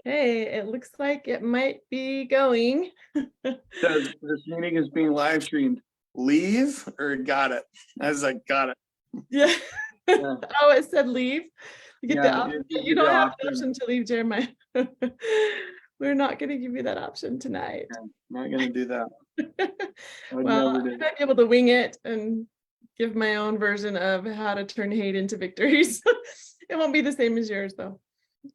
Okay, it looks like it might be going. Says this meeting is being live streamed. Leave or got it? I was like, got it. Yeah. Yeah, Oh, it said leave. You get the yeah, option. it gives You you the don't have the option. option to leave, Jeremiah. We're not going to give you that option tonight. Yeah, not gonna do that. I'd Well, never I do. might be able to wing it and give my own version of how to turn hate into victories. It won't be the same as yours, though.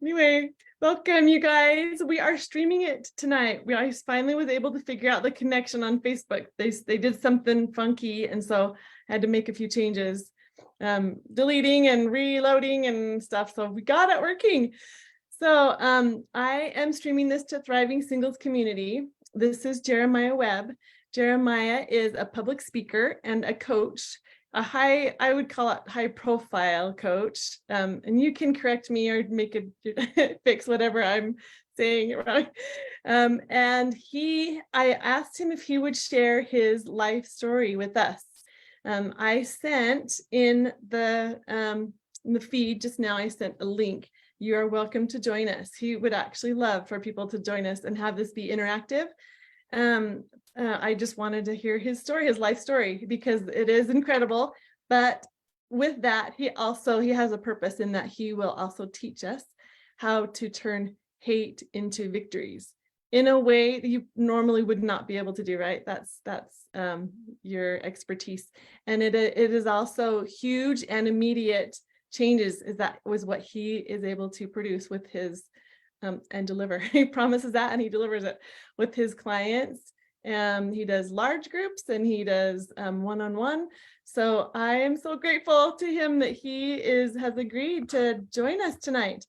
Anyway, welcome, you guys. We are streaming it tonight. I finally was able to figure out the connection on Facebook. They did something funky, and so I had to make a few changes, deleting and reloading and stuff. So we got it working. So I am streaming this to Thriving Singles Community. This is Jeremiah Webb. Jeremiah is a public speaker and a coach, I would call it high profile coach. And you can correct me or make it fix whatever I'm saying wrong. And I asked him if he would share his life story with us. I sent in the feed just now, I sent a link. You are welcome to join us. He would actually love for people to join us and have this be interactive. I just wanted to hear his story, his life story, because it is incredible. But with that, he has a purpose in that he will also teach us how to turn hate into victories in a way that you normally would not be able to do, right? That's your expertise. And it is also huge and immediate changes. That was what he is able to produce with his and deliver. He promises that and he delivers it with his clients. He does large groups and he does one-on-one. So I am so grateful to him that he has agreed to join us tonight.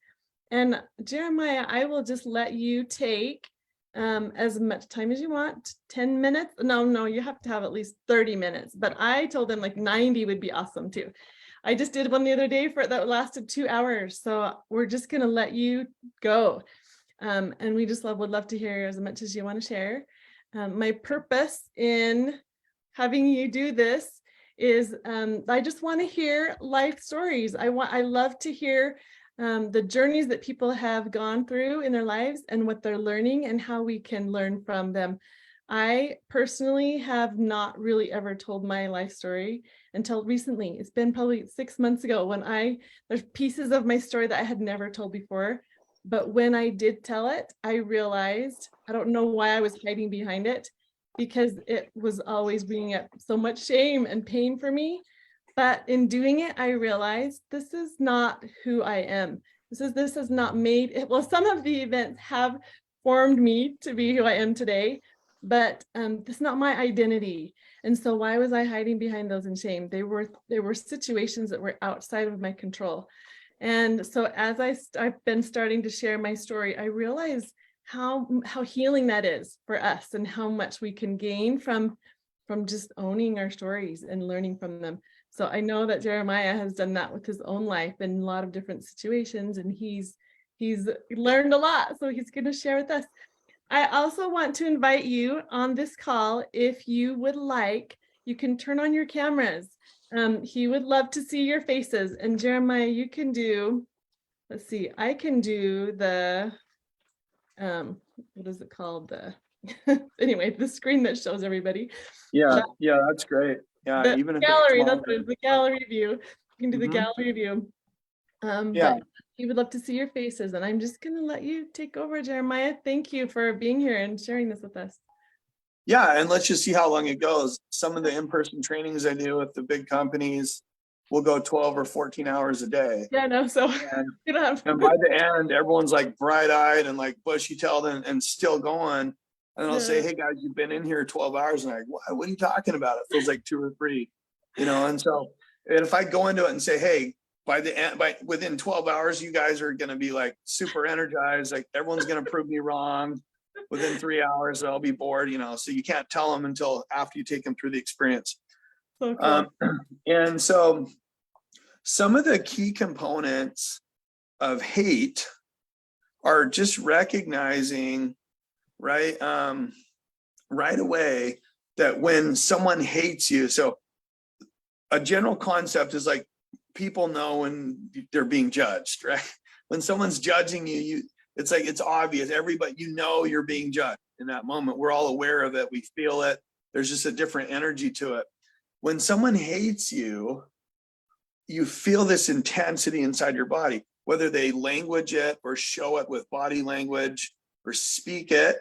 And Jeremiah, I will just let you take as much time as you want. 10 minutes. No, you have to have at least 30 minutes. But I told him like 90 would be awesome too. I just did one the other day that lasted 2 hours. So we're just going to let you go. And we just would love to hear as much as you want to share. My purpose in having you do this is I just want to hear life stories. I love to hear the journeys that people have gone through in their lives and what they're learning and how we can learn from them. I personally have not really ever told my life story until recently. It's been probably 6 months ago when there's pieces of my story that I had never told before. But when I did tell it, I realized, I don't know why I was hiding behind it, because it was always bringing up so much shame and pain for me. But in doing it, I realized this is not who I am. This has not made it. Well, some of the events have formed me to be who I am today, but that's not my identity. And so why was I hiding behind those in shame? They were situations that were outside of my control. And so as I've been starting to share my story, I realize how healing that is for us and how much we can gain from just owning our stories and learning from them. So I know that Jeremiah has done that with his own life in a lot of different situations, and he's learned a lot. So he's going to share with us. I also want to invite you on this call, if you would like, you can turn on your cameras. He would love to see your faces. And Jeremiah, you can do, let's see, I can do the, what is it called? Anyway, the screen that shows everybody. Yeah, that's great. Yeah, The even if gallery, it's that's what it is, the gallery view. You can do the gallery view. Yeah, But he would love to see your faces, and I'm just going to let you take over, Jeremiah. Thank you for being here and sharing this with us. yeah, and let's just see how long it goes. Some of the in-person trainings I do with the big companies will go 12 or 14 hours a day. Yeah, no, so And, you don't have. and by the end, everyone's like bright-eyed and like bushy-tailed and still going. And I'll say, hey guys, you've been in here 12 hours. And I'm like, what are you talking about? It feels like 2 or 3, And so if I go into it and say, hey, within 12 hours, you guys are going to be like super energized. Like everyone's going to prove me wrong. Within 3 hours, I'll be bored, so you can't tell them until after you take them through the experience. So cool. And so some of the key components of hate are just recognizing right away that when someone hates you, so a general concept is like people know when they're being judged, right? When someone's judging you, It's like, it's obvious. Everybody, you know, you're being judged in that moment. We're all aware of it. We feel it. There's just a different energy to it. When someone hates you, you feel this intensity inside your body, whether they language it or show it with body language or speak it,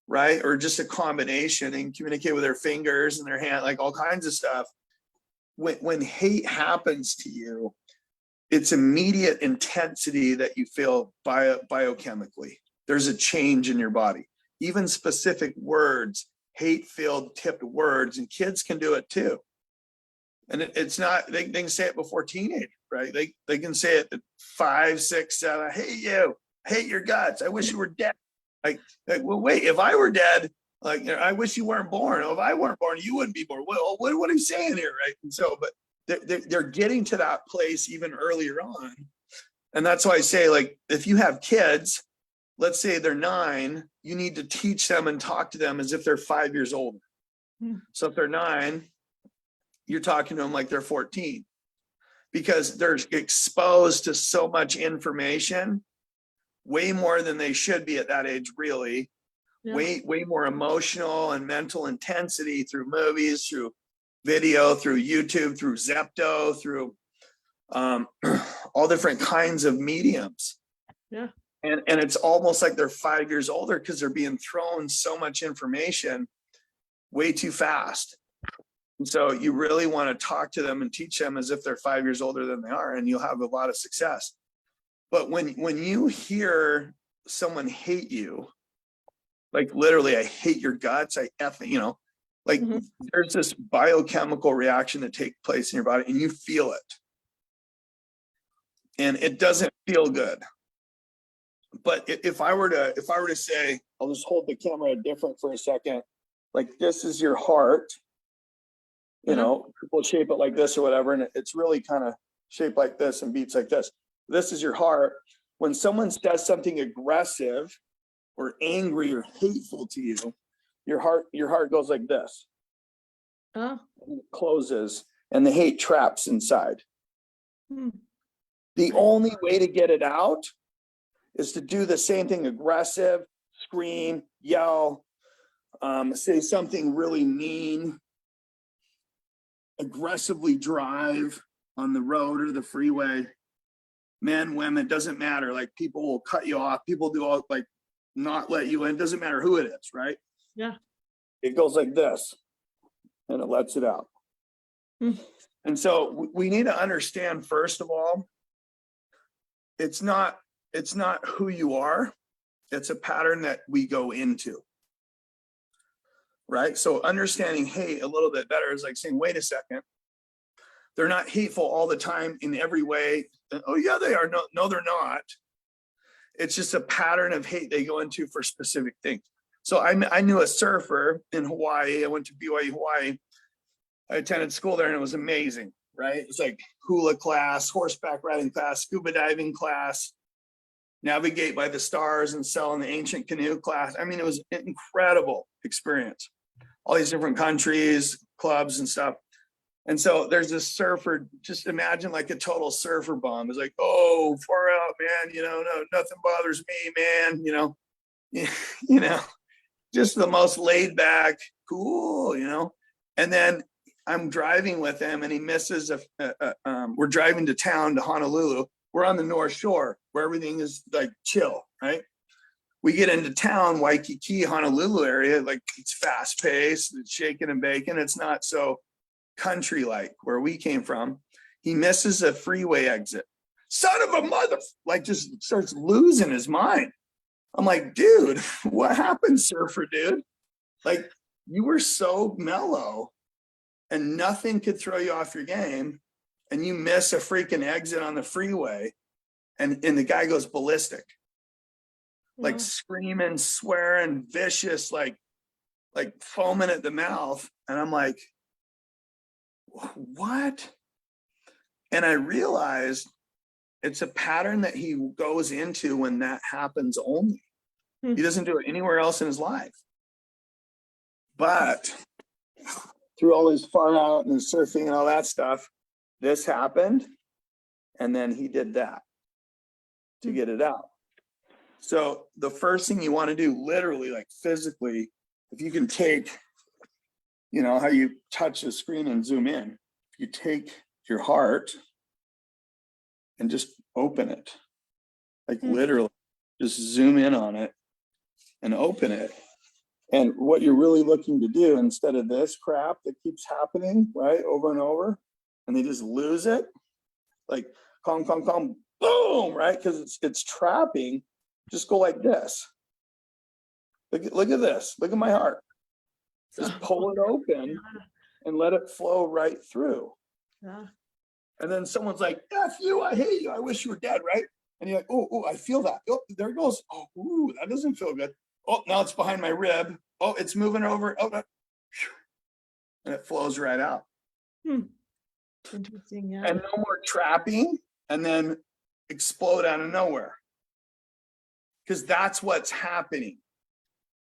right? Or just a combination and communicate with their fingers and their hand, like all kinds of stuff. When hate happens to you, it's immediate intensity that you feel biochemically. There's a change in your body. Even specific words, hate-filled tipped words, and kids can do it too. And it's not, they can say it before teenage, right? They can say it at 5, 6, 7, I hate you, I hate your guts, I wish you were dead. Like, well, wait, if I were dead, like, you know, I wish you weren't born. Oh, if I weren't born, you wouldn't be born. Well, what are you saying here, right? And so, but they're getting to that place even earlier on. And that's why I say, like, if you have kids, let's say they're 9, you need to teach them and talk to them as if they're 5 years old. So if they're 9, you're talking to them like they're 14, because they're exposed to so much information, way more than they should be at that age, really. Yeah. Way more emotional and mental intensity through movies, through video, through YouTube, through Zepto, through all different kinds of mediums. Yeah. And it's almost like they're 5 years older because they're being thrown so much information way too fast. And so you really want to talk to them and teach them as if they're 5 years older than they are, and you'll have a lot of success. But when you hear someone hate you, like literally, I hate your guts, I effing, you know, like there's this biochemical reaction that takes place in your body and you feel it. And it doesn't feel good. But if I were to say, I'll just hold the camera different for a second, like this is your heart. You know, people shape it like this or whatever, and it's really kind of shaped like this and beats like this. This is your heart. When someone says something aggressive or angry or hateful to you, your heart goes like this. And it closes, and the hate traps inside. The only way to get it out is to do the same thing: aggressive, scream, yell, say something really mean, aggressively drive on the road or the freeway. Men, women, doesn't matter. Like, people will cut you off. People do all, like, not let you in. Doesn't matter who it is, right? Yeah. It goes like this, and it lets it out. And so we need to understand, first of all, it's not who you are. It's a pattern that we go into. Right? So understanding hate a little bit better is like saying, wait a second, they're not hateful all the time in every way. Oh yeah, they are. No, they're not. It's just a pattern of hate they go into for specific things. So I knew a surfer in Hawaii. I went to BYU, Hawaii. I attended school there and it was amazing, right? It's like hula class, horseback riding class, scuba diving class, navigate by the stars and sail in the ancient canoe class. I mean, it was an incredible experience. All these different countries, clubs and stuff. And so there's this surfer, just imagine like a total surfer bum. It's like, oh, far out, man, you know, no, nothing bothers me, man, you know, you know, just the most laid back, cool, you know. And then I'm driving with him and he misses we're driving to town, to Honolulu. We're on the North Shore where everything is like chill, right? We get into town, Waikiki, Honolulu area, like it's fast paced, it's shaking and baking. It's not so country like where we came from. He misses a freeway exit. Son of a mother, like just starts losing his mind. I'm like, dude, what happened, surfer dude? Like, you were so mellow and nothing could throw you off your game, and you miss a freaking exit on the freeway, and the guy goes ballistic. Like screaming, swearing, vicious, like foaming at the mouth. And I'm like, what? And I realized it's a pattern that he goes into when that happens only. He doesn't do it anywhere else in his life. But through all his far out and his surfing and all that stuff, this happened. And then he did that to get it out. So the first thing you want to do, literally, like physically, if you can take, you know, how you touch the screen and zoom in, if you take your heart and just open it, like literally just zoom in on it and open it. And what you're really looking to do, instead of this crap that keeps happening, right, over and over, and they just lose it, like calm, calm, calm, boom, right? Because it's trapping. Just go like this. Look at this. Look at my heart. Just pull it open and let it flow right through. Yeah. And then someone's like, F you, I hate you, I wish you were dead, right? And you're like, oh, I feel that. Oh, there it goes. Oh, ooh, that doesn't feel good. Oh, now it's behind my rib. Oh, it's moving over. Oh, and it flows right out. Interesting, yeah. And no more trapping and then explode out of nowhere. Because that's what's happening.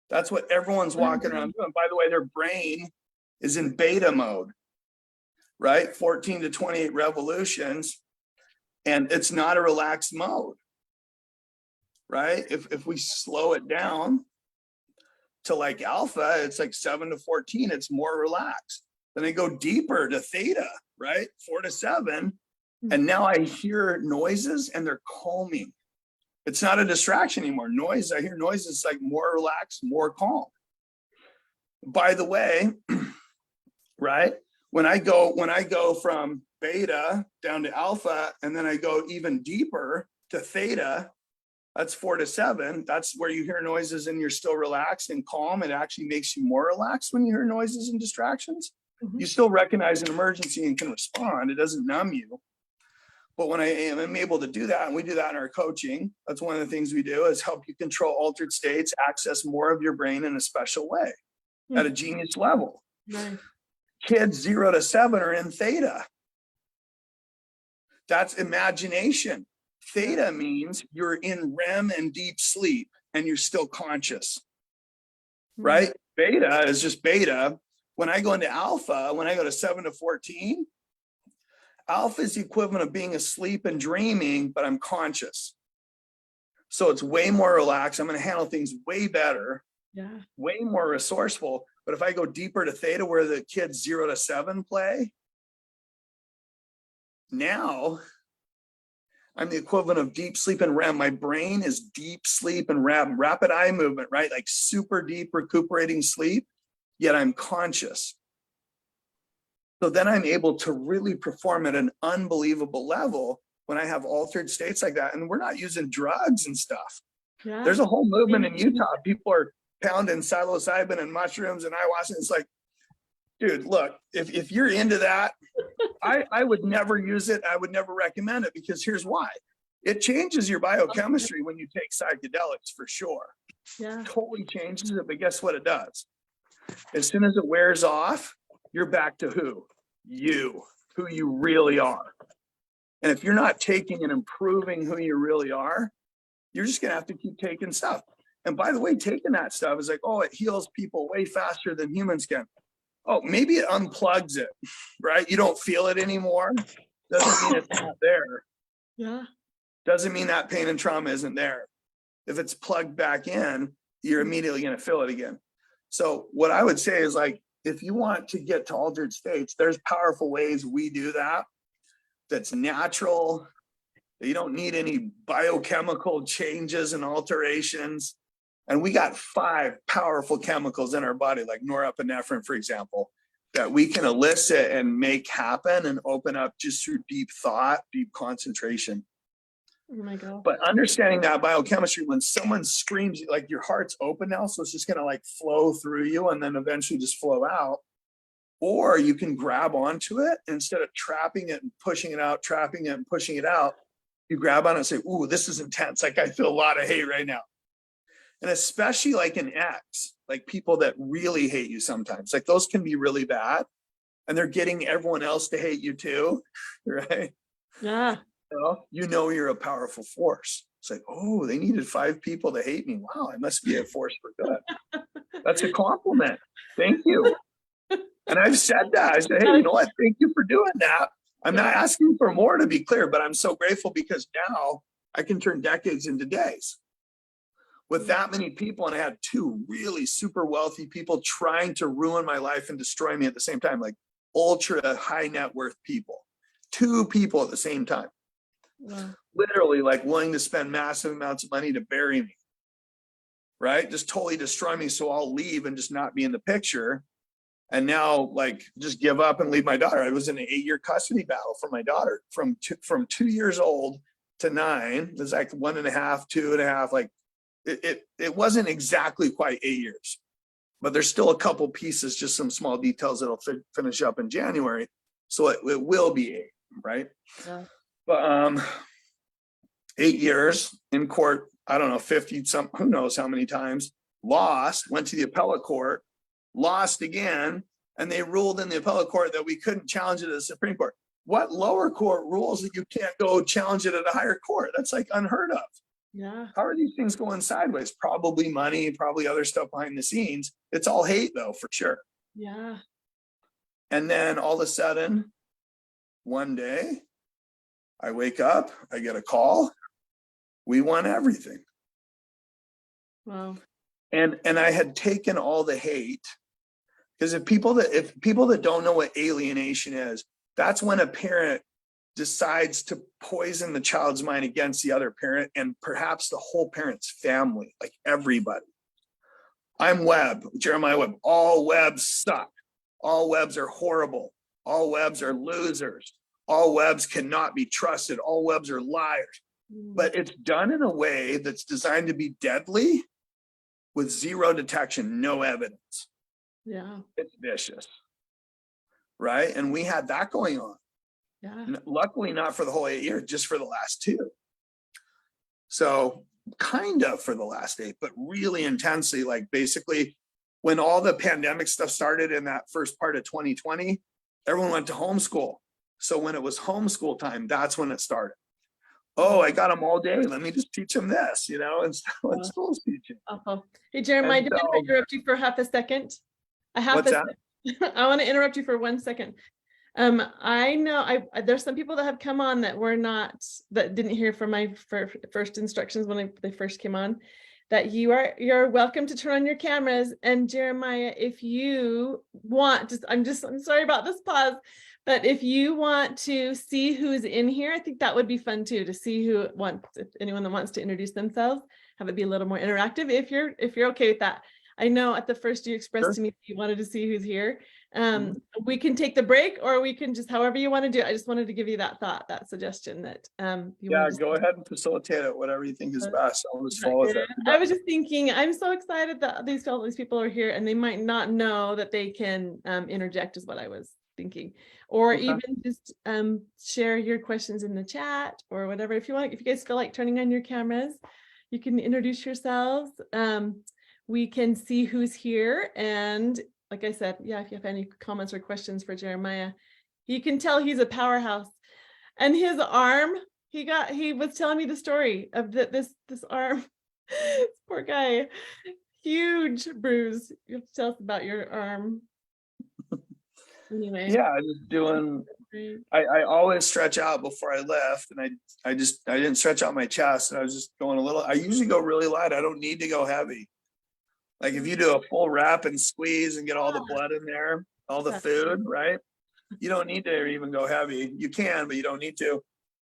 That's what everyone's walking around doing. By the way, their brain is in beta mode, right? 14 to 28 revolutions. And it's not a relaxed mode, right? If we slow it down to like alpha, it's like 7 to 14, it's more relaxed. Then they go deeper to theta, right? 4 to 7. And now I hear noises and they're calming. It's not a distraction anymore. Noise, I hear noises like more relaxed, more calm. By the way, right? When I go from beta down to alpha, and then I go even deeper to theta, that's 4 to 7. That's where you hear noises and you're still relaxed and calm. It actually makes you more relaxed when you hear noises and distractions. You still recognize an emergency and can respond. It doesn't numb you. But when I am able to do that, and we do that in our coaching, that's one of the things we do, is help you control altered states, access more of your brain in a special way at a genius level. Nice. Kids 0 to 7 are in theta. That's imagination. Theta means you're in REM and deep sleep and you're still conscious, right? Beta is just beta. When I go into alpha, when I go to 7 to 14, alpha is the equivalent of being asleep and dreaming, but I'm conscious. So it's way more relaxed. I'm going to handle things way better, way more resourceful. But if I go deeper to theta, where the kids 0 to 7 play, now I'm the equivalent of deep sleep and REM. My brain is deep sleep and REM, rapid eye movement, right? Like super deep recuperating sleep, yet I'm conscious. So then I'm able to really perform at an unbelievable level when I have altered states like that. And we're not using drugs and stuff. There's a whole movement in Utah. People are pounding psilocybin and mushrooms and ayahuasca. It's like, dude, look, if you're into that, I would never use it. I would never recommend it, because here's why. It changes your biochemistry when you take psychedelics, for sure. Totally changes it, but guess what it does? As soon as it wears off, you're back to who you really are. And if you're not taking and improving who you really are, you're just going to have to keep taking stuff. And by the way, taking that stuff is like, oh, it heals people way faster than humans can. Oh, maybe it unplugs it, right? You don't feel it anymore. Doesn't mean it's not there. Doesn't mean that pain and trauma isn't there. If it's plugged back in, you're immediately going to feel it again. So what I would say is, like, if you want to get to altered states, there's powerful ways we do that. That's natural. You don't need any biochemical changes and alterations. And we got 5 powerful chemicals in our body, like norepinephrine, for example, that we can elicit and make happen and open up just through deep thought, deep concentration. Oh my God. But understanding that biochemistry, when someone screams, like, your heart's open now, so it's just going to like flow through you and then eventually just flow out. Or you can grab onto it, and instead of trapping it and pushing it out, trapping it and pushing it out, you grab on it and say, ooh, this is intense. Like, I feel a lot of hate right now. And especially like an ex, like people that really hate you sometimes, like those can be really bad, and they're getting everyone else to hate you too, right? You know you're a powerful force. It's like, oh, they needed 5 people to hate me. Wow, I must be a force for good. That's a compliment. Thank you. And I've said that. I said, hey, you know what? Thank you for doing that. I'm not asking for more, to be clear, but I'm so grateful, because now I can turn decades into days. with that many people. And I had two really super wealthy people trying to ruin my life and destroy me at the same time, like ultra high net worth people, two people at the same time. Wow. Literally like willing to spend massive amounts of money to bury me, right? Just totally destroy me. So I'll leave and just not be in the picture. And now like just give up and leave my daughter. I was in an 8-year custody battle for my daughter from 2 years old to 9. It was like 1.5, 2.5. Like it wasn't exactly quite 8 years, but there's still a couple pieces, just some small details that'll finish up in January. So it will be 8, right? Yeah. But 8 years in court, I don't know, 50 some, who knows how many times, lost, went to the appellate court, lost again, and they ruled in the appellate court that we couldn't challenge it at the Supreme Court. What lower court rules that you can't go challenge it at a higher court? That's like unheard of. Yeah. How are these things going sideways? Probably money, probably other stuff behind the scenes. It's all hate though, for sure. Yeah. And then all of a sudden, one day, I wake up, I get a call. We won everything. Wow. And I had taken all the hate, because if people that don't know what alienation is, that's when a parent decides to poison the child's mind against the other parent and perhaps the whole parent's family, like everybody. I'm Webb, Jeremiah Webb. All Webbs suck. All Webbs are horrible. All Webbs are losers. All Webbs cannot be trusted. All Webbs are liars. But it's done in a way that's designed to be deadly with zero detection, no evidence. Yeah. It's vicious. Right? And we had that going on. Yeah. Luckily, not for the whole 8 years, just for the last 2. So kind of for the last 8, but really intensely, like basically when all the pandemic stuff started in that first part of 2020, everyone went to homeschool. So when it was homeschool time, that's when it started. Oh, I got them all day. Let me just teach them this, and what school's teaching. Hey, Jeremiah, did I interrupt you for half a second? What's that? I want to interrupt you for 1 second. I know there's some people that have come on that didn't hear from my first instructions when they first came on, that you're welcome to turn on your cameras. And Jeremiah, if you want to, I'm sorry about this pause, but if you want to see who's in here, I think that would be fun too, to see if anyone that wants to introduce themselves, have it be a little more interactive. If you're okay with that. I know at the first you expressed to me that you wanted to see who's here. We can take the break, or we can just, however you want to do it. I just wanted to give you that suggestion that go ahead and facilitate it, whatever you think is best. I'll just follow it. I was just thinking, I'm so excited that these people are here, and they might not know that they can interject, is what I was thinking, or even just share your questions in the chat or whatever. If you guys feel like turning on your cameras, you can introduce yourselves. We can see who's here. And like I said, yeah, if you have any comments or questions for Jeremiah, you can tell he's a powerhouse. And his arm, he was telling me the story of this arm. This poor guy, huge bruise. You have to tell us about your arm. Anyway. Yeah, I was doing, I always stretch out before I lift, and I didn't stretch out my chest, and I was just going a little, I usually go really light. I don't need to go heavy. Like if you do a full wrap and squeeze and get all the blood in there, all the food, right? You don't need to even go heavy. You can, but you don't need to.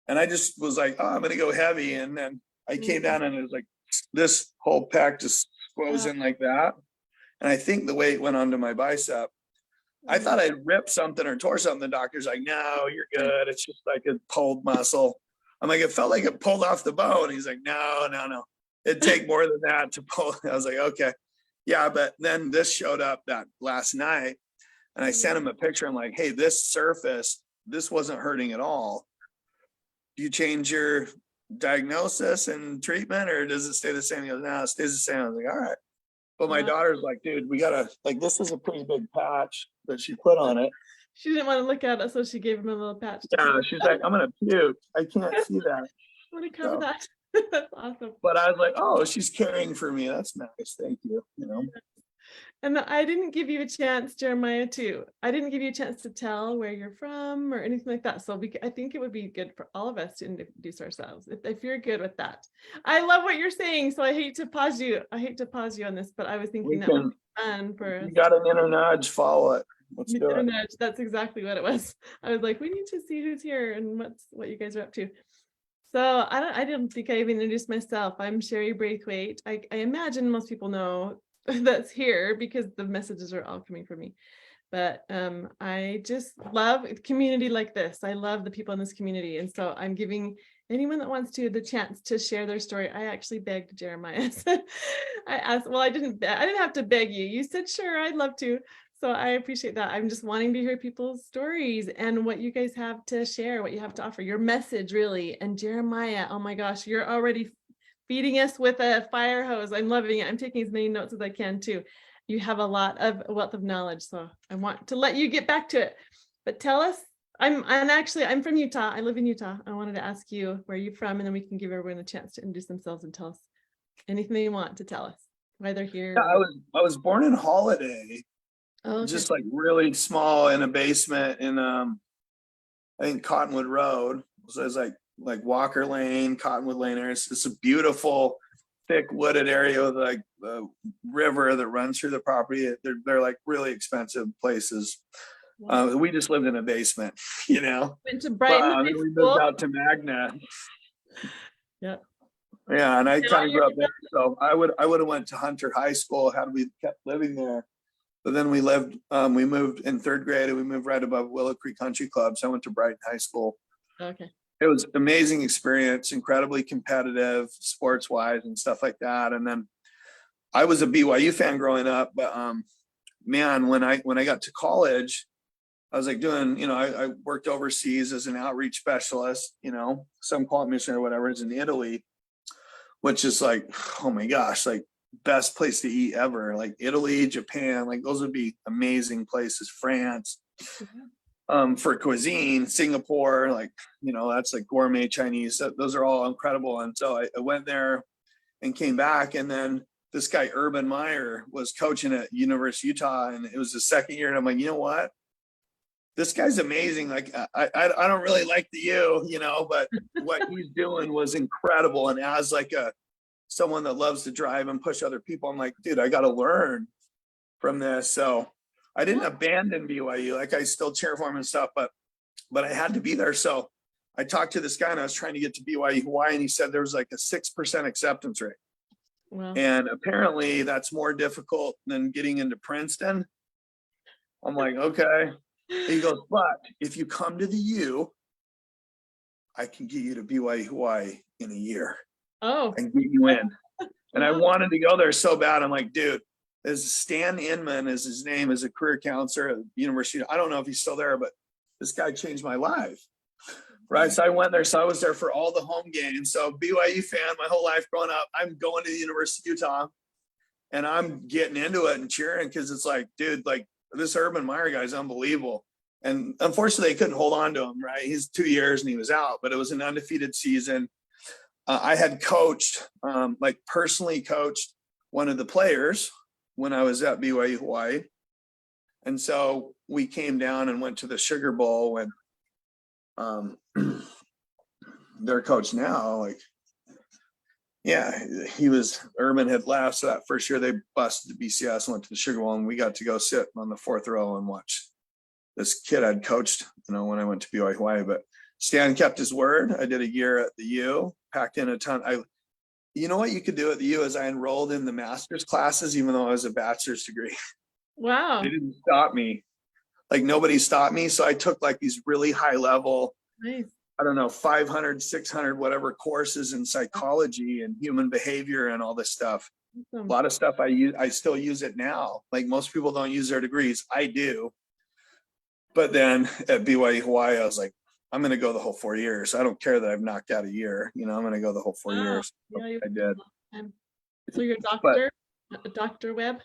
And I just was like, oh, I'm going to go heavy. And then I came down and it was like this whole pack just goes in like that. And I think the weight went onto my bicep. I thought I'd ripped something or tore something. The doctor's like, no, you're good. It's just like a pulled muscle. I'm like, it felt like it pulled off the bone. He's like, no. It'd take more than that to pull. I was like, okay. Yeah, but then this showed up that last night, and I sent him a picture. I'm like, hey, this surface, this wasn't hurting at all. Do you change your diagnosis and treatment, or does it stay the same? He goes, no, it stays the same. I was like, all right. But my daughter's like, dude, we gotta, like, this is a pretty big patch that she put on it. She didn't want to look at it, so she gave him a little patch. Yeah, she's like, I'm gonna puke. I can't see that. I want to cover that. That's awesome. But I was like, oh, she's caring for me. That's nice. Thank you. And I didn't give you a chance, Jeremiah, I didn't give you a chance to tell where you're from or anything like that. So I think it would be good for all of us to introduce ourselves if you're good with that. I love what you're saying, so I hate to pause you. I hate to pause you on this, but I was thinking that would be fun for us. You got an inner nudge, follow it. Let's do it. Nudge. That's exactly what it was. I was like, we need to see who's here and what you guys are up to. So I didn't think I even introduced myself. I'm Sherry Braithwaite. I imagine most people know that's here because the messages are all coming from me. But I just love a community like this. I love the people in this community. And so I'm giving anyone that wants to the chance to share their story. I actually begged Jeremiah. I asked, well, I didn't have to beg you. You said, sure, I'd love to. So I appreciate that. I'm just wanting to hear people's stories and what you guys have to share, what you have to offer, your message really. And Jeremiah, oh my gosh, you're already feeding us with a fire hose. I'm loving it. I'm taking as many notes as I can too. You have a lot of wealth of knowledge. So I want to let you get back to it. But tell us, I'm from Utah. I live in Utah. I wanted to ask you where you're from, and then we can give everyone a chance to introduce themselves and tell us anything they want to tell us, why they're here. Yeah, I was born in Holiday. Oh, okay. Just like really small in a basement in I think Cottonwood Road. So it's like Walker Lane, Cottonwood Lane area. It's a beautiful, thick wooded area with like the river that runs through the property. They're like really expensive places. Wow. We just lived in a basement, you know. Went to Brighton. We moved out to Magna. Yeah. Yeah, and I kind of grew up there. So I would have went to Hunter High School had we kept living there. But then we moved in third grade and we moved right above Willow Creek Country Club. So I went to Brighton High School. Okay. It was amazing experience, incredibly competitive sports wise and stuff like that. And then I was a BYU fan growing up, but man, when I got to college, I was like doing, you know, I worked overseas as an outreach specialist, you know, some call it missionary or whatever, is in Italy, which is like, oh my gosh, like best place to eat ever. Like Italy, Japan, like those would be amazing places. France, for cuisine, Singapore, like, you know, that's like gourmet Chinese. Those are all incredible. And so I went there and came back, and then this guy Urban Meyer was coaching at University of Utah, and it was the second year, and I'm like, you know what? This guy's amazing. Like I don't really like the U, you know, but what he's doing was incredible. And as like someone that loves to drive and push other people, I'm like, dude, I got to learn from this. So I didn't abandon BYU. Like I still cheer for him and stuff, but I had to be there. So I talked to this guy and I was trying to get to BYU Hawaii, and he said there was like a 6% acceptance rate. Wow. And apparently that's more difficult than getting into Princeton. I'm like, okay. He goes, but if you come to the U, I can get you to BYU Hawaii in a year. Oh, I can get you in. And I wanted to go there so bad. I'm like, dude, this Stan Inman is his name, as a career counselor at the University. I don't know if he's still there, but this guy changed my life. Right. So I went there. So I was there for all the home games. So BYU fan my whole life growing up. I'm going to the University of Utah and I'm getting into it and cheering because it's like, dude, like this Urban Meyer guy is unbelievable. And unfortunately, they couldn't hold on to him. Right. He's 2 years and he was out, but it was an undefeated season. I had coached, like personally coached one of the players when I was at BYU Hawaii. And so we came down and went to the Sugar Bowl when their coach now, like, yeah, Urban had left. So that first year they busted the BCS and went to the Sugar Bowl, and we got to go sit on the fourth row and watch this kid I'd coached, you know, when I went to BYU Hawaii. But Stan kept his word. I did a year at the U, packed in a ton. You know what you could do at the U is I enrolled in the master's classes, even though I was a bachelor's degree. Wow. They didn't stop me. Like nobody stopped me. So I took like these really high level, nice. I don't know, 500, 600, whatever courses in psychology and human behavior and all this stuff. Awesome. A lot of stuff I still use it now. Like most people don't use their degrees. I do. But then at BYU Hawaii, I was like, I'm going to go the whole 4 years. I don't care that I've knocked out a year. You know, I'm going to go the whole 4 years. Yeah, I did. So you're a doctor, Dr. Webb?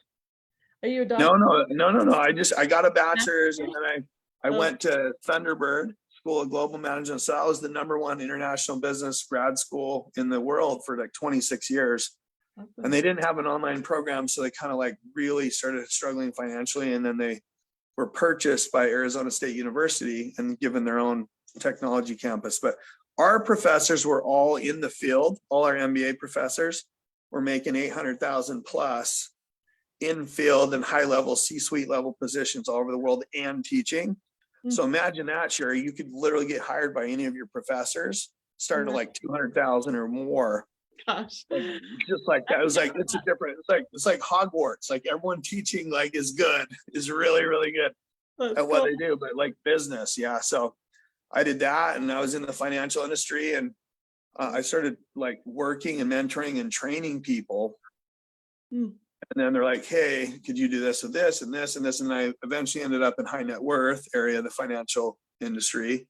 Are you a doctor? No. I got a bachelor's, and then I went to Thunderbird School of Global Management. So I was the #1 international business grad school in the world for like 26 years. Awesome. And they didn't have an online program. So they kind of like really started struggling financially. And then they were purchased by Arizona State University and given their own technology campus. But our professors were all in the field. All our MBA professors were making 800,000 plus in field and high level C-suite level positions all over the world and teaching. So imagine that, Sherry, you could literally get hired by any of your professors, start at like 200,000 or more. Gosh. Just like that. It was like, it's like Hogwarts. Like everyone teaching like is good, is really, really good at what they do, but like business. Yeah. So I did that and I was in the financial industry and I started like working and mentoring and training people. And then they're like, hey, could you do this with this and this and this? And I eventually ended up in high net worth area of the financial industry,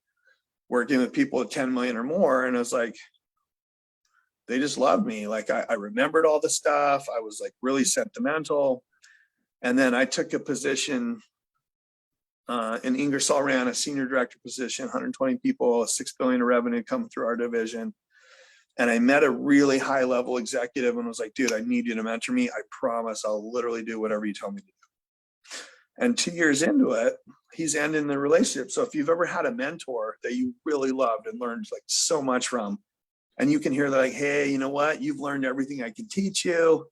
working with people at 10 million or more. And I was like, they just loved me. Like I remembered all the stuff. I was like really sentimental. And then I took a position in Ingersoll ran a senior director position, 120 people, 6 billion of revenue coming through our division. And I met a really high level executive and was like, dude, I need you to mentor me. I promise I'll literally do whatever you tell me to do. And 2 years into it, he's ending the relationship. So if you've ever had a mentor that you really loved and learned like so much from, and you can hear like, hey, you know what? You've learned everything I can teach you.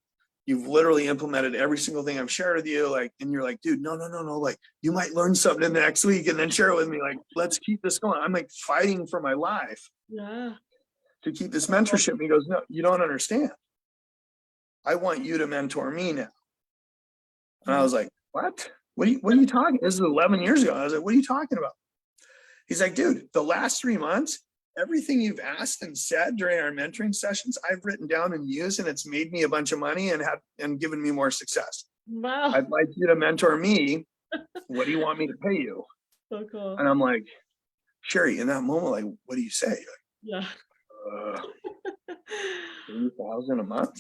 You've literally implemented every single thing I've shared with you. Like, and you're like, dude, no. Like you might learn something in the next week and then share it with me. Like, let's keep this going. I'm like fighting for my life. Yeah. To keep this mentorship. And he goes, no, you don't understand. I want you to mentor me now. And I was like, what? What are you talking? This is 11 years ago. I was like, what are you talking about? He's like, dude, the last 3 months, everything you've asked and said during our mentoring sessions, I've written down and used, and it's made me a bunch of money and given me more success. Wow. I'd like you to mentor me. What do you want me to pay you? So cool. And I'm like, Sherry, in that moment, like, what do you say? Like, yeah. 3,000 a month,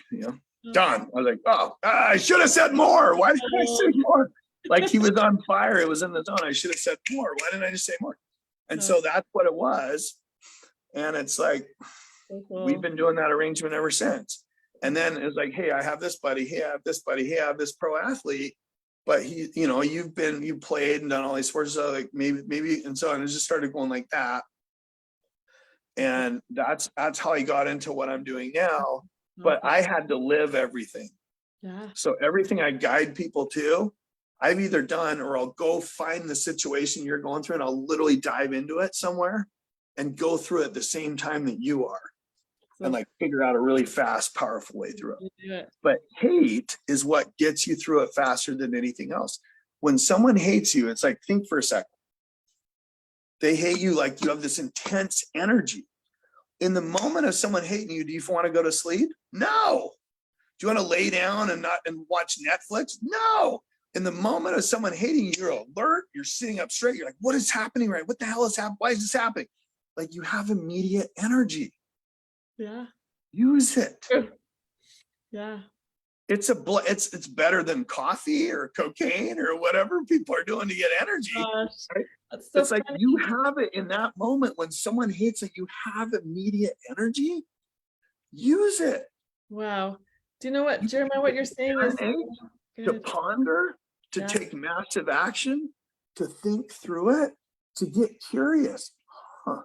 done. I was like, oh, I should have said more. Why didn't I say more? Like he was on fire. It was in the zone. I should have said more. Why didn't I just say more? And so that's what it was. And it's like, we've been doing that arrangement ever since. And then it's like, hey, I have this buddy. Hey, I have this buddy. Hey, I have this pro athlete. But he, you played and done all these sports. So like maybe, and so on. It just started going like that. And that's how I got into what I'm doing now. But I had to live everything. Yeah. So everything I guide people to, I've either done or I'll go find the situation you're going through and I'll literally dive into it somewhere and go through it at the same time that you are and like figure out a really fast, powerful way through it. But hate is what gets you through it faster than anything else. When someone hates you, it's like, think for a second. They hate you like you have this intense energy. In the moment of someone hating you, do you want to go to sleep? No. Do you want to lay down and watch Netflix? No. In the moment of someone hating you, you're alert. You're sitting up straight. You're like, what is happening right? What the hell is happening? Why is this happening? Like you have immediate energy. Yeah. Use it. Yeah. It's better than coffee or cocaine or whatever people are doing to get energy. Right? So it's like funny. You have it in that moment when someone hates it, you have immediate energy. Use it. Wow. Do you know what, Jeremiah, what you're saying is to ponder, to take massive action, to think through it, to get curious. Huh,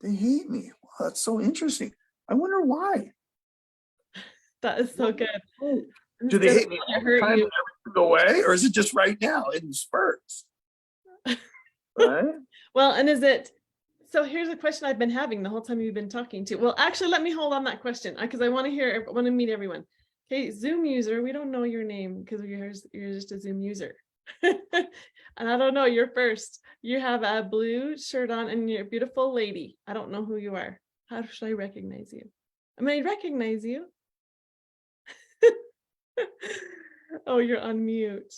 they hate me. Wow, that's so interesting. I wonder why. That is so good. Do they hate me all the time and never go away? Or is it just right now in spurts? Right? Well, and so here's a question I've been having the whole time you've been talking to. Well, actually, let me hold on that question because I want to meet everyone. Okay, Zoom user, we don't know your name because you're just a Zoom user. And I don't know, you're first. You have a blue shirt on and you're a beautiful lady. I don't know who you are. How should I recognize you? I may recognize you. Oh, you're on mute.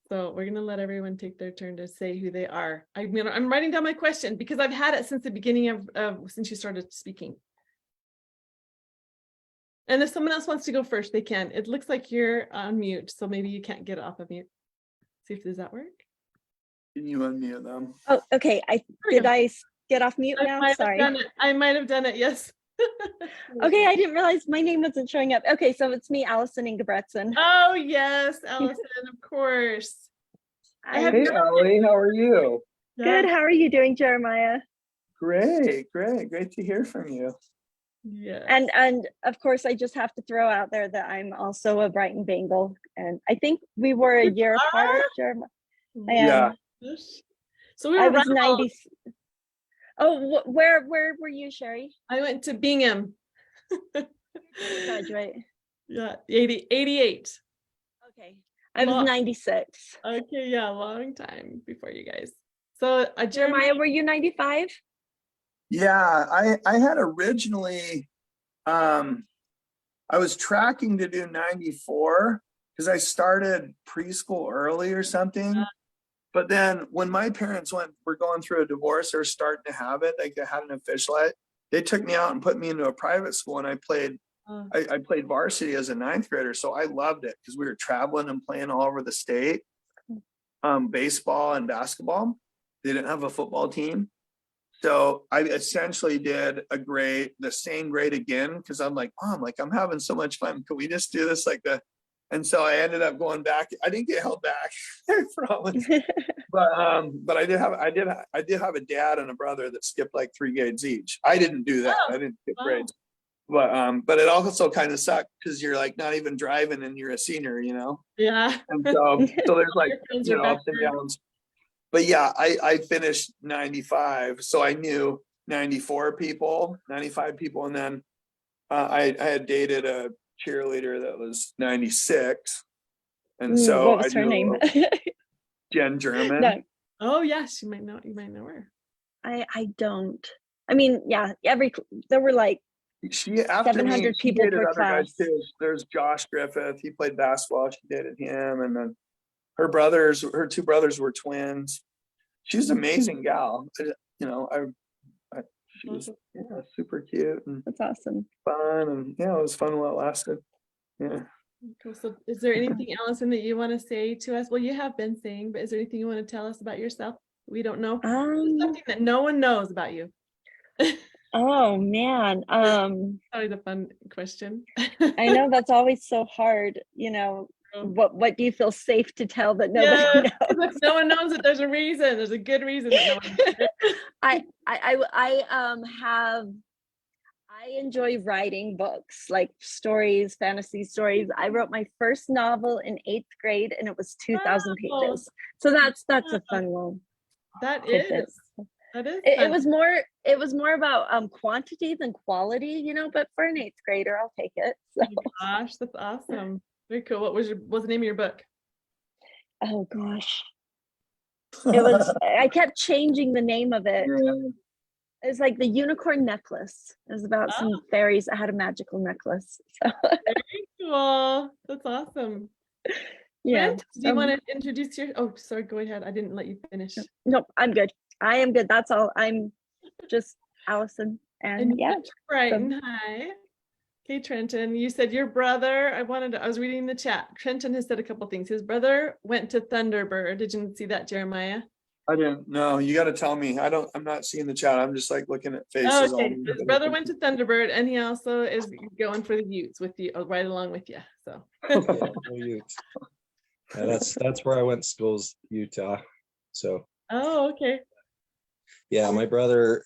So we're going to let everyone take their turn to say who they are. I'm writing down my question because I've had it since the beginning since you started speaking. And if someone else wants to go first, they can. It looks like you're on mute, so maybe you can't get off of mute. See if does that work? Can you unmute them? Oh, okay. Did I get off mute now? Sorry. I might have done it. Yes. Okay, I didn't realize my name wasn't showing up. Okay, so it's me, Allison Ingebretson. Oh yes, Allison, of course. I have Hey, Ellie, how are you? Good. How are you doing, Jeremiah? Great. Great to hear from you. Yes. And of course, I just have to throw out there that I'm also a Brighton Bengal, and I think we were a year apart, Jeremiah. Yeah. So we I were was rivals. 90. Oh, where were you, Sherry? I went to Bingham. Graduate. Yeah, 88. Okay, I was 96. Okay, yeah, long time before you guys. So Jeremiah, were you 95? Yeah, I had originally I was tracking to do 94 because I started preschool early or something. But then when my parents were going through a divorce or starting to have it, like they had an official, they took me out and put me into a private school, and I played varsity as a ninth grader. So I loved it because we were traveling and playing all over the state, baseball and basketball. They didn't have a football team. So I essentially did the same grade again, because I'm like, Mom, like I'm having so much fun. Can we just do this and so I ended up going back. I didn't get held back, I promise. But I did have a dad and a brother that skipped like 3 grades each. I didn't do that. I didn't skip grades. But it also kind of sucked because you're like not even driving and you're a senior, Yeah. And so there's like ups and downs. But yeah, I finished 95, so I knew 94 people, 95 people, and then I had dated a cheerleader that was 96, and so what was her name? Jen German. No. Oh yes, you might know her. I don't. I mean, yeah, there were like she after 700 me, people dated per other class. guys too. There's Josh Griffith. He played basketball. She dated him, and then her two brothers were twins. She's an amazing gal. She was super cute and that's awesome. Fun, and it was fun while it lasted. Yeah. Cool. So is there anything, Allison, that you want to say to us? Well, you have been saying, but is there anything you want to tell us about yourself we don't know? Something that no one knows about you. Oh man. Always a fun question. I know that's always so hard, what do you feel safe to tell that nobody knows? No one knows it. There's a reason. There's a good reason that no one knows. I enjoy writing books, like stories, fantasy stories. I wrote my first novel in 8th grade, and it was 2,000 pages. So that's a fun one. That is. It was more about quantity than quality, but for an 8th grader, I'll take it. So. Oh my gosh, that's awesome. Very cool. What's the name of your book? Oh gosh. I kept changing the name of it. It's like The Unicorn Necklace. It was about some fairies that had a magical necklace. So. Very cool. That's awesome. Yeah. Brent, do you want to introduce sorry, go ahead. I didn't let you finish. Nope, I'm good. I am good. That's all. I'm just Allison. And yeah. Brighton. Hi. Okay, Trenton, you said your brother, I was reading the chat. Trenton has said a couple things. His brother went to Thunderbird. Did you see that, Jeremiah? I didn't know. You got to tell me. I'm not seeing the chat. I'm just like looking at faces. Okay. His brother went to Thunderbird, and he also is going for the Utes with you, right along with you. So yeah, that's where I went to schools, Utah. So okay. Yeah, my brother,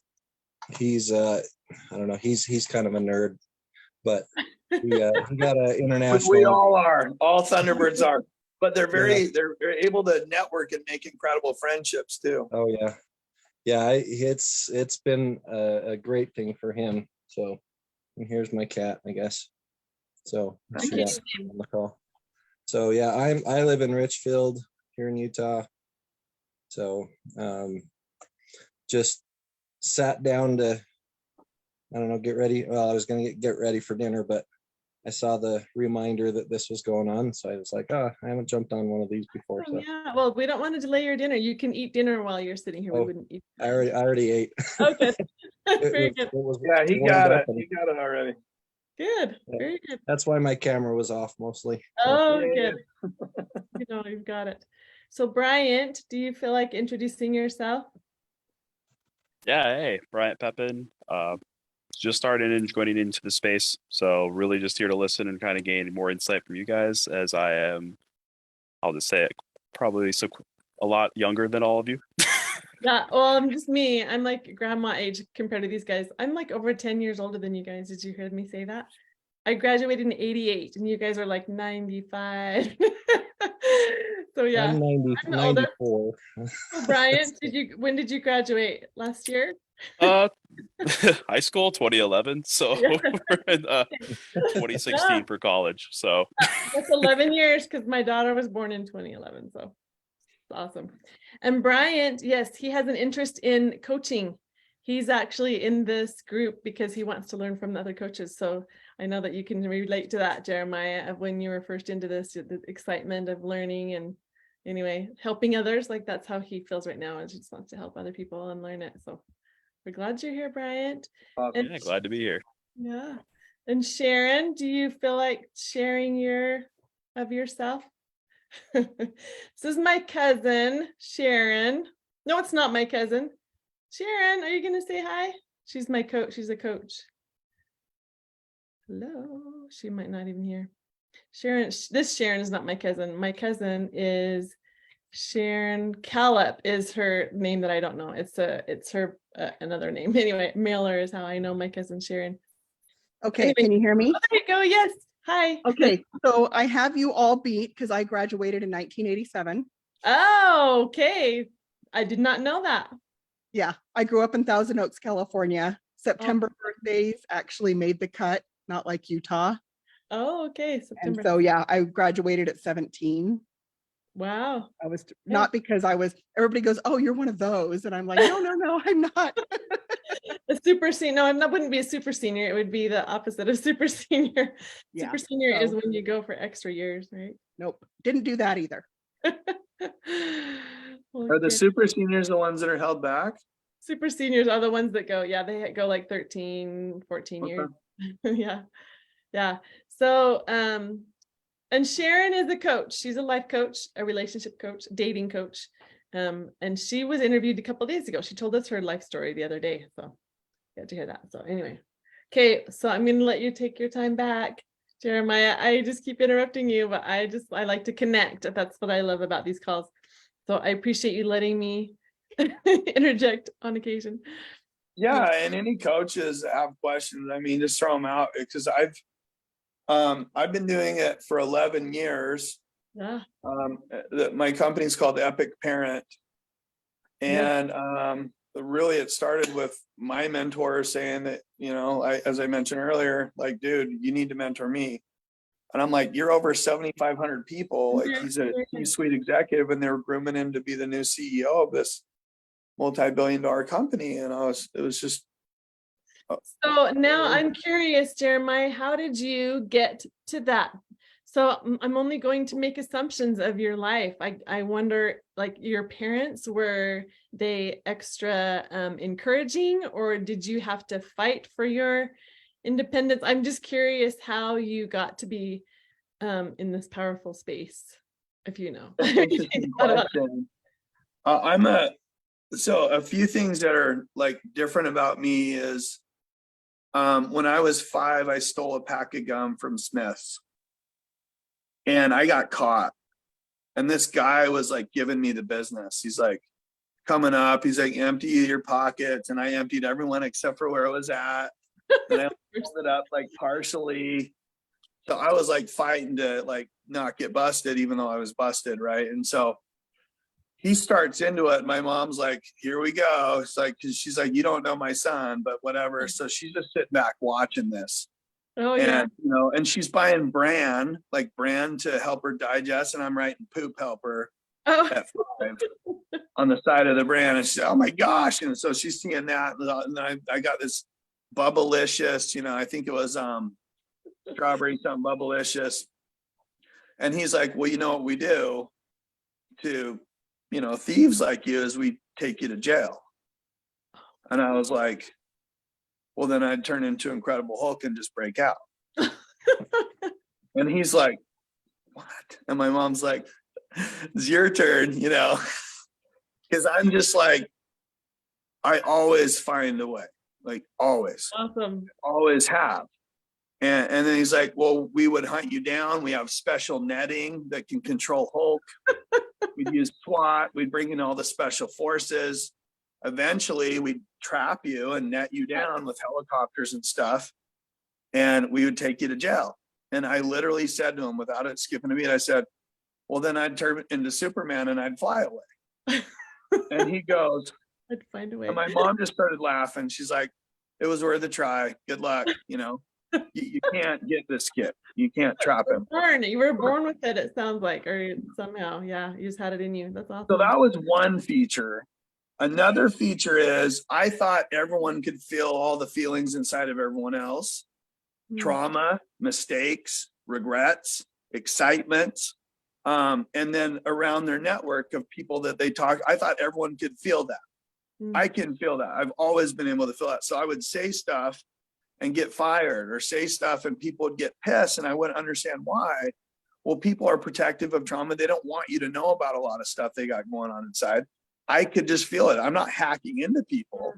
he's I don't know, he's kind of a nerd, but he got an international. We all are. All Thunderbirds are. But they're they're able to network and make incredible friendships too. Oh yeah, it's been a great thing for him. So, and here's my cat, I guess. So on the call. So yeah, I live in Richfield here in Utah. So just sat down to, I don't know, get ready. Well, I was gonna get ready for dinner, but I saw the reminder that this was going on, so I was like, I haven't jumped on one of these before. So yeah, well, we don't want to delay your dinner. You can eat dinner while you're sitting here. We wouldn't eat. I already ate. Okay. Very good. He got it. He got it already. Good. Very good. That's why my camera was off mostly. Oh, good. You've got it. So Bryant, do you feel like introducing yourself? Yeah, hey, Bryant Pepin. just started going into the space. So really just here to listen and kind of gain more insight from you guys, as I am, I'll just say it, probably a lot younger than all of you. Yeah, well, I'm just me. I'm like grandma age compared to these guys. I'm like over 10 years older than you guys. Did you hear me say that? I graduated in 88 and you guys are like 95. So yeah, I'm 90, I'm the older. 94. So Brian, when did you graduate? Last year? High school 2011, so Yeah. we're in 2016 Yeah. for college. So That's 11 years because my daughter was born in 2011. So it's awesome. And Bryant, yes, he has an interest in coaching. He's actually in this group because he wants to learn from the other coaches. So I know that you can relate to that, Jeremiah, of when you were first into this, the excitement of learning and anyway, helping others. Like that's how he feels right now. And he just wants to help other people and learn it. So we're glad you're here, Bryant. And yeah, glad to be here. yeah. And Sharon, do you feel like sharing yourself? This is my cousin, Sharon. No, it's not my cousin. Sharon, are you going to say hi? She's my coach. She's a coach. Hello. She might not even hear. Sharon, this Sharon is not my cousin. My cousin is Sharon Callip is her name that I don't know. It's her another name. Anyway, Mailer is how I know my cousin Sharon. Okay, Anyway, can you hear me? there you go. Yes. Hi. Okay, so I have you all beat because I graduated in 1987. Oh, okay. I did not know that. Yeah, I grew up in Thousand Oaks, California. September birthdays actually made the cut, not like Utah. Oh, okay. And September. so, yeah, I graduated at 17. Wow. I was not because everybody goes, oh, you're one of those. And I'm like, no, I'm not. A super senior. No, that wouldn't be a super senior. It would be the opposite of super senior. Yeah, Super senior is so- when you go for extra years, right? Nope, didn't do that either. Well, Are the good. super seniors the ones that are held back? Super seniors are the ones that go, yeah, they go like 13, 14 years. Yeah. Yeah. So, and Sharon is a coach. She's a life coach, a relationship coach, dating coach. And she was interviewed a couple of days ago. She told us her life story the other day. So got to hear that. So anyway, okay. So I'm going to let you take your time back, Jeremiah. I just keep interrupting you, but I like to connect. That's what I love about these calls. So I appreciate you letting me interject on occasion. Yeah, and any coaches that have questions, I mean, just throw them out because I've been doing it for 11 years. Yeah. My company's called Epic Parent. And really it started with my mentor saying that, as I mentioned earlier, like, dude, you need to mentor me. And I'm like, you're over 7,500 people. Like he's a C-suite executive and they were grooming him to be the new CEO of this multi-billion-dollar company. And it was just. So now I'm curious, Jeremiah, how did you get to that? So I'm only going to make assumptions of your life. I wonder, like, your parents, were they extra encouraging, or did you have to fight for your independence? I'm just curious how you got to be in this powerful space, if you know. So a few things that are like different about me is when I was 5, I stole a pack of gum from Smith's and I got caught. And this guy was like giving me the business. He's like coming up, he's like, empty your pockets. And I emptied everyone except for where it was at. And I pulled it up like partially. So I was like fighting to like not get busted, even though I was busted, right? And so he starts into it. My mom's like, here we go. It's like, cause she's like, you don't know my son, but whatever. So she's just sitting back watching this. Oh, yeah. And, and she's buying bran to help her digest. And I'm writing poop helper at 5 on the side of the bran. And she's, oh my gosh. And so she's seeing that. And then I got this Bubblicious, I think it was strawberry something Bubblicious. And he's like, well, you know what we do to thieves like you is we take you to jail. And I was like, well, then I'd turn into Incredible Hulk and just break out. And he's like, what? And my mom's like, it's your turn, because I'm just like, I always find a way. like always, Awesome. always have. And then he's like, well, we would hunt you down. We have special netting that can control Hulk. We'd use SWAT. We'd bring in all the special forces. Eventually, we'd trap you and net you down with helicopters and stuff. And we would take you to jail. And I literally said to him, without it skipping a beat, I said, well, then I'd turn into Superman and I'd fly away. And he goes, I'd find a way. and my mom just started laughing. She's like, it was worth a try. Good luck. You know, you can't get this kid. You can't trap him. You were born with it, it sounds like, or somehow, yeah, you just had it in you. That's awesome. So that was one feature. Another feature is I thought everyone could feel all the feelings inside of everyone else. Trauma, mistakes, regrets, excitement, and then around their network of people that they talk. I thought everyone could feel that. I can feel that. I've always been able to feel that. So I would say stuff and get fired, or say stuff and people would get pissed and I wouldn't understand why. Well, people are protective of trauma. They don't want you to know about a lot of stuff they got going on inside. I could just feel it. I'm not hacking into people,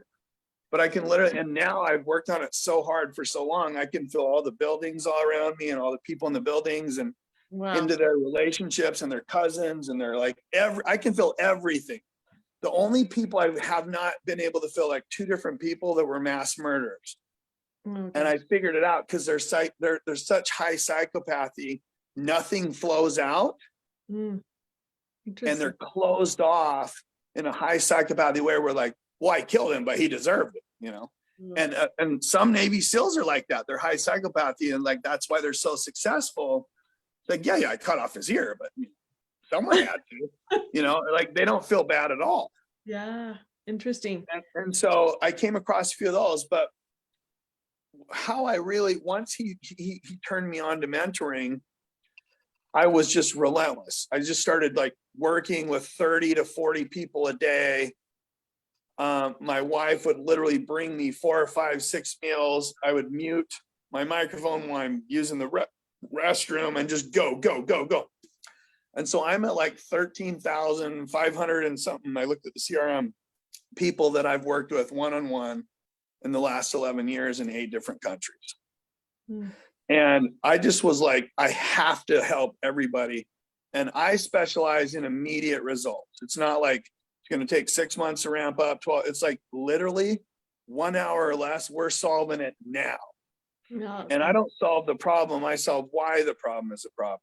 but I can literally, and now I've worked on it so hard for so long, I can feel all the buildings all around me and all the people in the buildings and into their relationships and their cousins. And they're like, I can feel everything. The only people I have not been able to feel, like 2 different people that were mass murderers. And I figured it out because there's such high psychopathy, nothing flows out. And they're closed off in a high psychopathy way. We're like, well, I killed him, but he deserved it, you know? And some Navy SEALs are like that. They're high psychopathy. And like, that's why they're so successful. Like, yeah, I cut off his ear, but someone had to, you know, like they don't feel bad at all. Yeah. Interesting. And so I came across a few of those, but how I really, once he turned me on to mentoring, I was just relentless. I just started like working with 30 to 40 people a day. My wife would literally bring me 4 or 5, 6 meals. I would mute my microphone while I'm using the restroom and just go. And so I'm at like 13,500 and something. I looked at the CRM people that I've worked with one-on-one in the last 11 years in 8 different countries. And I just was like, I have to help everybody. And I specialize in immediate results. It's not like it's going to take 6 months to ramp up 12. It's like literally 1 hour or less. We're solving it now. And I don't solve the problem. I solve why the problem is a problem.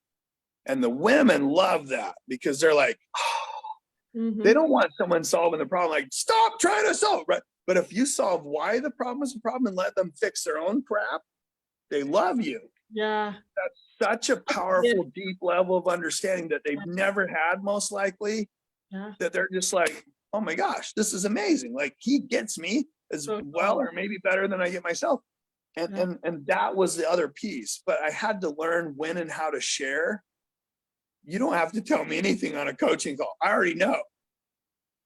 And the women love that because they're like, they don't want someone solving the problem. Like, stop trying to solve it. Right? But if you solve why the problem is a problem and let them fix their own crap, they love you. Yeah. That's such a powerful, deep level of understanding that they've never had, most likely, that they're just like, oh my gosh, this is amazing. Like, he gets me as well, or maybe better than I get myself. And that was the other piece. But I had to learn when and how to share. You don't have to tell me anything on a coaching call. I already know.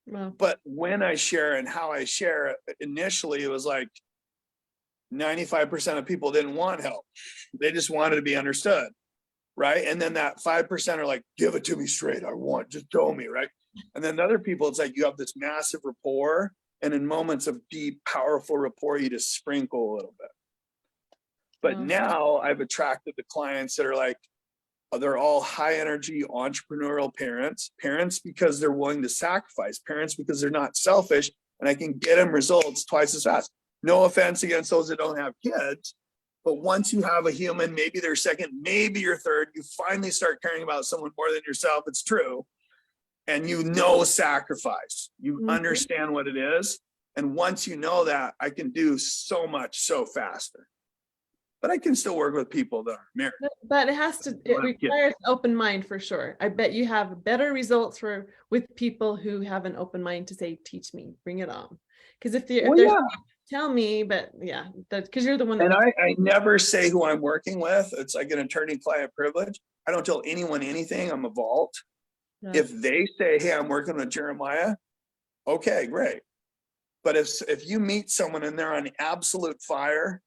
But when I share and how I share, initially it was like 95% of people didn't want help. They just wanted to be understood, right? And then that 5% are like, give it to me straight. I want, just tell me, right? And then the other people, it's like you have this massive rapport, and in moments of deep, powerful rapport, you just sprinkle a little bit. But now I've attracted the clients that are like, they're all high energy entrepreneurial parents because they're willing to sacrifice, parents because they're not selfish, and I can get them results twice as fast. No offense against those that don't have kids, but once you have a human, maybe they're second, maybe you're third, you finally start caring about someone more than yourself. It's true. And you know sacrifice. You understand what it is. And once you know that, I can do so much so faster. But I can still work with people that aren't married. But it requires open mind for sure. I bet you have better results with people who have an open mind to say, teach me, bring it on. Because if there's tell me, but because you're the one that. And I never say who I'm working with. It's like an attorney-client privilege. I don't tell anyone anything. I'm a vault. Yeah. If they say, hey, I'm working with Jeremiah, okay, great. But if you meet someone and they're on absolute fire,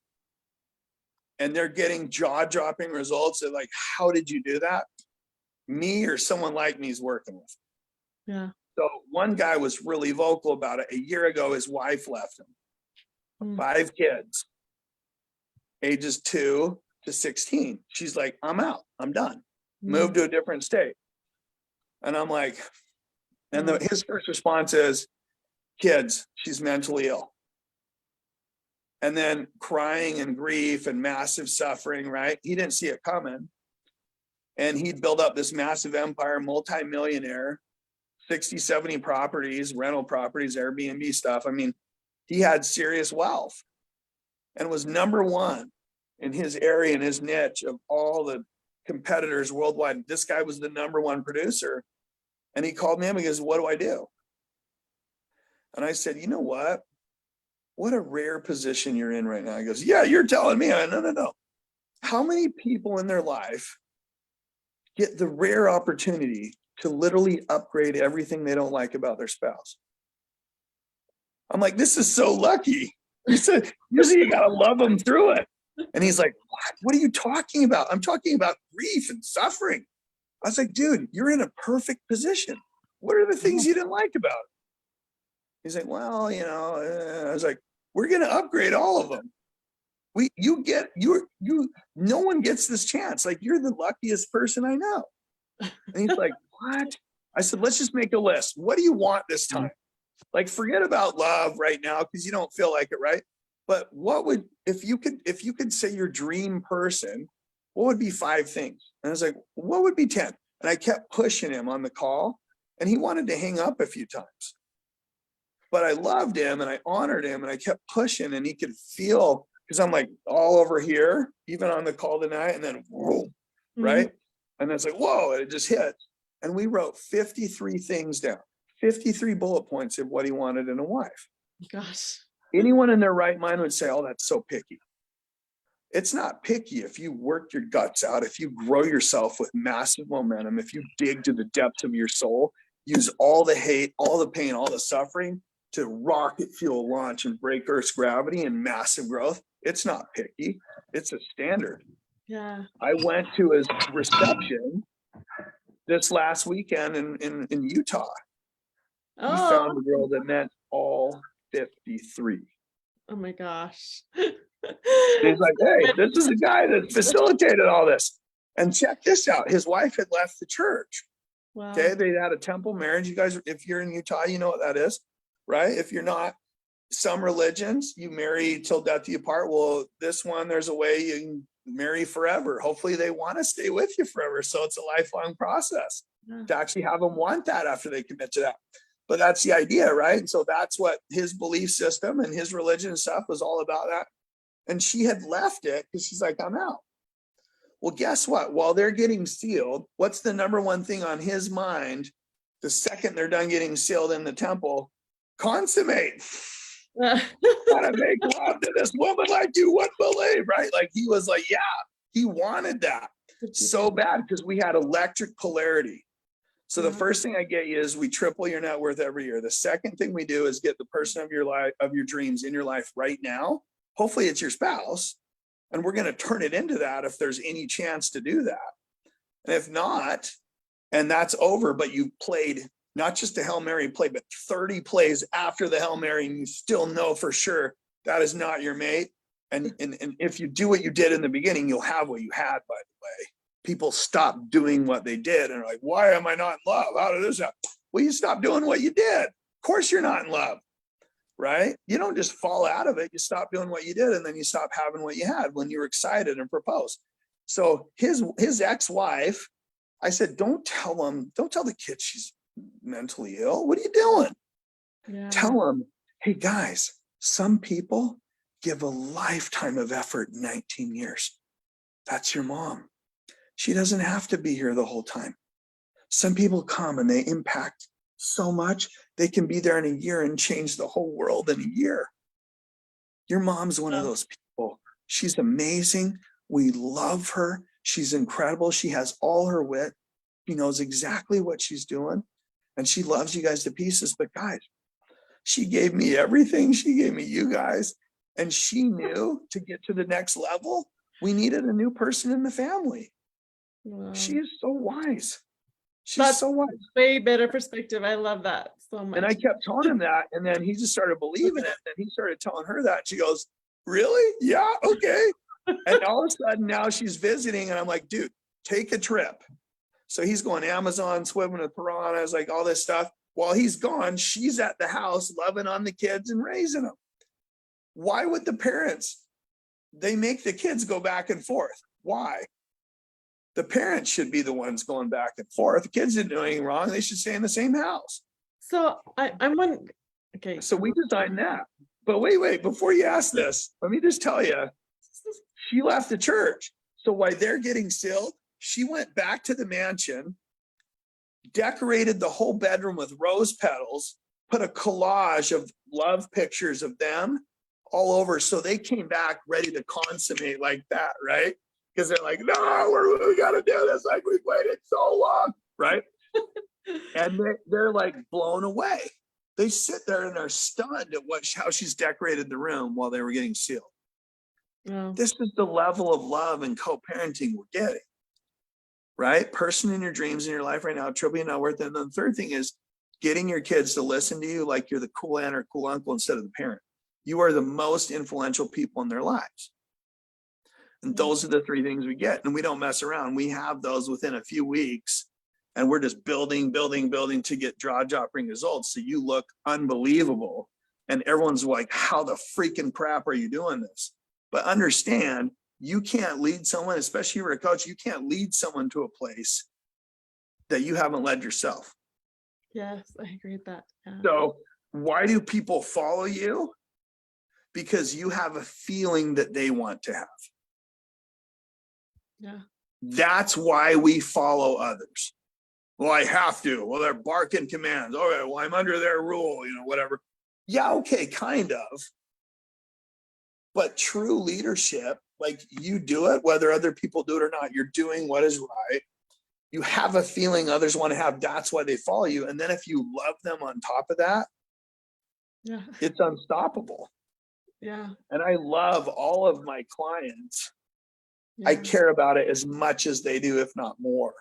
and they're getting jaw-dropping results, they're like, how did you do that? Me or someone like me is working with them. Yeah. So one guy was really vocal about it. A year ago, his wife left him. 5 kids, ages 2 to 16. She's like, I'm out. I'm done. Move to a different state. And I'm like, and his first response is, kids, she's mentally ill. And then crying and grief and massive suffering, right? He didn't see it coming. And he'd build up this massive empire, multi-millionaire, 60, 70 properties, rental properties, Airbnb stuff. I mean, he had serious wealth and was #1 in his area, in his niche of all the competitors worldwide. This guy was the #1 producer. And he called me up and goes, what do I do? And I said, you know what? What a rare position you're in right now. He goes, yeah, you're telling me. I went, no. How many people in their life get the rare opportunity to literally upgrade everything they don't like about their spouse? I'm like, this is so lucky. He said, usually you gotta love them through it. And he's like, what are you talking about? I'm talking about grief and suffering. I was like, dude, you're in a perfect position. What are the things you didn't like about it? He's like, well, I was like, we're going to upgrade all of them. No one gets this chance. Like, you're the luckiest person I know. And he's like, what? I said, let's just make a list. What do you want this time? Like, forget about love right now, because you don't feel like it, right? But what would, if you could say your dream person, what would be 5 things? And I was like, what would be 10? And I kept pushing him on the call, and he wanted to hang up a few times. But I loved him and I honored him, and I kept pushing, and he could feel, because I'm like all over here, even on the call tonight, and then whoa, right? And it's like, whoa, and it just hit. And we wrote 53 things down, 53 bullet points of what he wanted in a wife. Gosh. Anyone in their right mind would say, oh, that's so picky. It's not picky if you work your guts out, if you grow yourself with massive momentum, if you dig to the depths of your soul, use all the hate, all the pain, all the suffering to rocket fuel launch and break Earth's gravity and massive growth. It's not picky. It's a standard. Yeah. I went to his reception this last weekend in Utah. He found a girl that met all 53. Oh my gosh. He's like, hey, this is the guy that facilitated all this. And check this out. His wife had left the church. Wow. Okay. They had a temple marriage. You guys, if you're in Utah, you know what that is, right? If you're not, some religions, you marry till death do you part. Well, this one, there's a way you can marry forever. Hopefully they want to stay with you forever. So it's a lifelong process to actually have them want that after they commit to that. But that's the idea, right? And so that's what his belief system and his religion and stuff was all about, that. And she had left it because she's like, I'm out. Well, guess what? While they're getting sealed, what's the #1 thing on his mind the second they're done getting sealed in the temple? Consummate. Gotta make love to this woman like you wouldn't believe, right? Like, he was like, yeah, he wanted that so bad because we had electric polarity. So the first thing I get you is we triple your net worth every year. The second thing we do is get the person of your life, of your dreams in your life right now. Hopefully it's your spouse. And we're going to turn it into that if there's any chance to do that. And if not, and that's over, but you played not just a Hail Mary play, but 30 plays after the Hail Mary, and you still know for sure that is not your mate. And if you do what you did in the beginning, you'll have what you had, by the way. People stop doing what they did and are like, why am I not in love? How did this happen? Well, you stop doing what you did. Of course you're not in love, right? You don't just fall out of it. You stop doing what you did, and then you stop having what you had when you were excited and proposed. So his ex-wife, I said, don't tell the kid she's mentally ill. What are you doing? Yeah. Tell them, hey guys, some people give a lifetime of effort in 19 years. That's your mom. She doesn't have to be here the whole time. Some people come and they impact so much, they can be there in a year and change the whole world in a year. Your mom's one of those people. She's amazing. We love her. She's incredible. She has all her wit. She knows exactly what she's doing. And she loves you guys to pieces. But guys, she gave me everything. She gave me you guys. And she knew to get to the next level, we needed a new person in the family. Wow. She is so wise. She's so wise. Way better perspective. I love that so much. And I kept telling him that. And then he just started believing it. And he started telling her that. She goes, really? Yeah. Okay. And all of a sudden now she's visiting. And I'm like, dude, take a trip. So he's going Amazon, swimming with piranhas, like all this stuff. While he's gone, she's at the house loving on the kids and raising them. Why would the parents, they make the kids go back and forth? Why? The parents should be the ones going back and forth. The kids didn't do anything wrong. They should stay in the same house. So I'm one. Okay. So we designed that. But wait, before you ask this, let me just tell you, she left the church. So while they're getting sealed, she went back to the mansion, decorated the whole bedroom with rose petals, put a collage of love pictures of them all over. So they came back ready to consummate like that, right? Because they're like, no, we got to do this. Like, we've waited so long, right? And they're like blown away. They sit there and are stunned at how she's decorated the room while they were getting sealed. Wow. This is the level of love and co-parenting we're getting, right? Person in your dreams in your life right now, triple net worth. And then the third thing is getting your kids to listen to you like you're the cool aunt or cool uncle instead of the parent. You are the most influential people in their lives. And those are the three things we get. And we don't mess around. We have those within a few weeks. And we're just building to get jaw-dropping results. So you look unbelievable. And everyone's like, how the freaking crap are you doing this? But understand, you can't lead someone, especially if you're a coach, you can't lead someone to a place that you haven't led yourself. Yes, I agree with that. Yeah. So why do people follow you? Because you have a feeling that they want to have. Yeah. That's why we follow others. Well, I have to. Well, they're barking commands. Okay, well, I'm under their rule, whatever. Yeah, okay, kind of. But true leadership, like you do it, whether other people do it or not, you're doing what is right. You have a feeling others want to have. That's why they follow you. And then if you love them on top of that, Yeah. it's unstoppable. Yeah. And I love all of my clients. Yeah. I care about it as much as they do, if not more.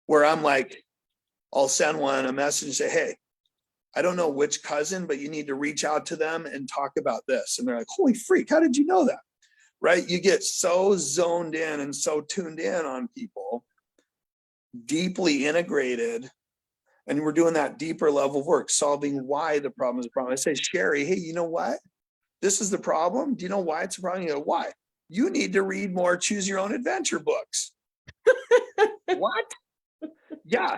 Where I'm like, I'll send one a message and say, hey, I don't know which cousin, but you need to reach out to them and talk about this. And they're like, holy freak, how did you know that? Right? You get so zoned in and so tuned in on people, deeply integrated. And we're doing that deeper level of work, solving why the problem is a problem. I say, Sherry, hey, you know what? This is the problem. Do you know why it's a problem? You go, why? You need to read more choose your own adventure books. What? Yeah.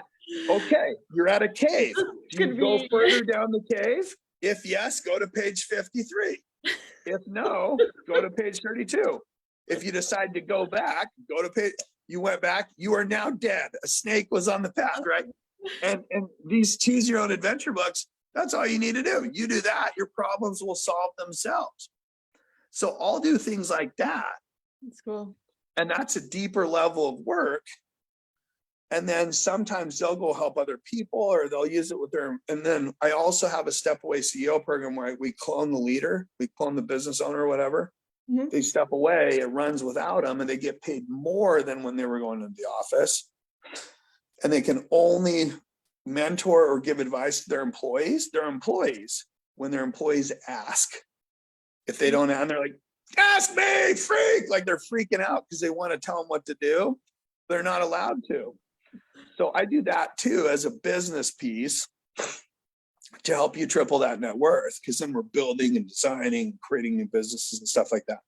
Okay. You're at a cave. Do you go further down the cave? If yes, go to page 53. If no, go to page 32. If you decide to go back, go to page, you went back, you are now dead. A snake was on the path, right? And these choose your own adventure books, that's all you need to do. You do that, your problems will solve themselves. So I'll do things like that. That's cool. And that's a deeper level of work. And then sometimes they'll go help other people or they'll use it with their, and then I also have a step away CEO program where we clone the leader, we clone the business owner or whatever. Mm-hmm. They step away, it runs without them and they get paid more than when they were going into the office. And they can only mentor or give advice to their employees when their employees ask. If they don't, and they're like, ask me, freak, like they're freaking out because they want to tell them what to do. They're not allowed to. So I do that too as a business piece to help you triple that net worth, because then we're building and designing, creating new businesses and stuff like that.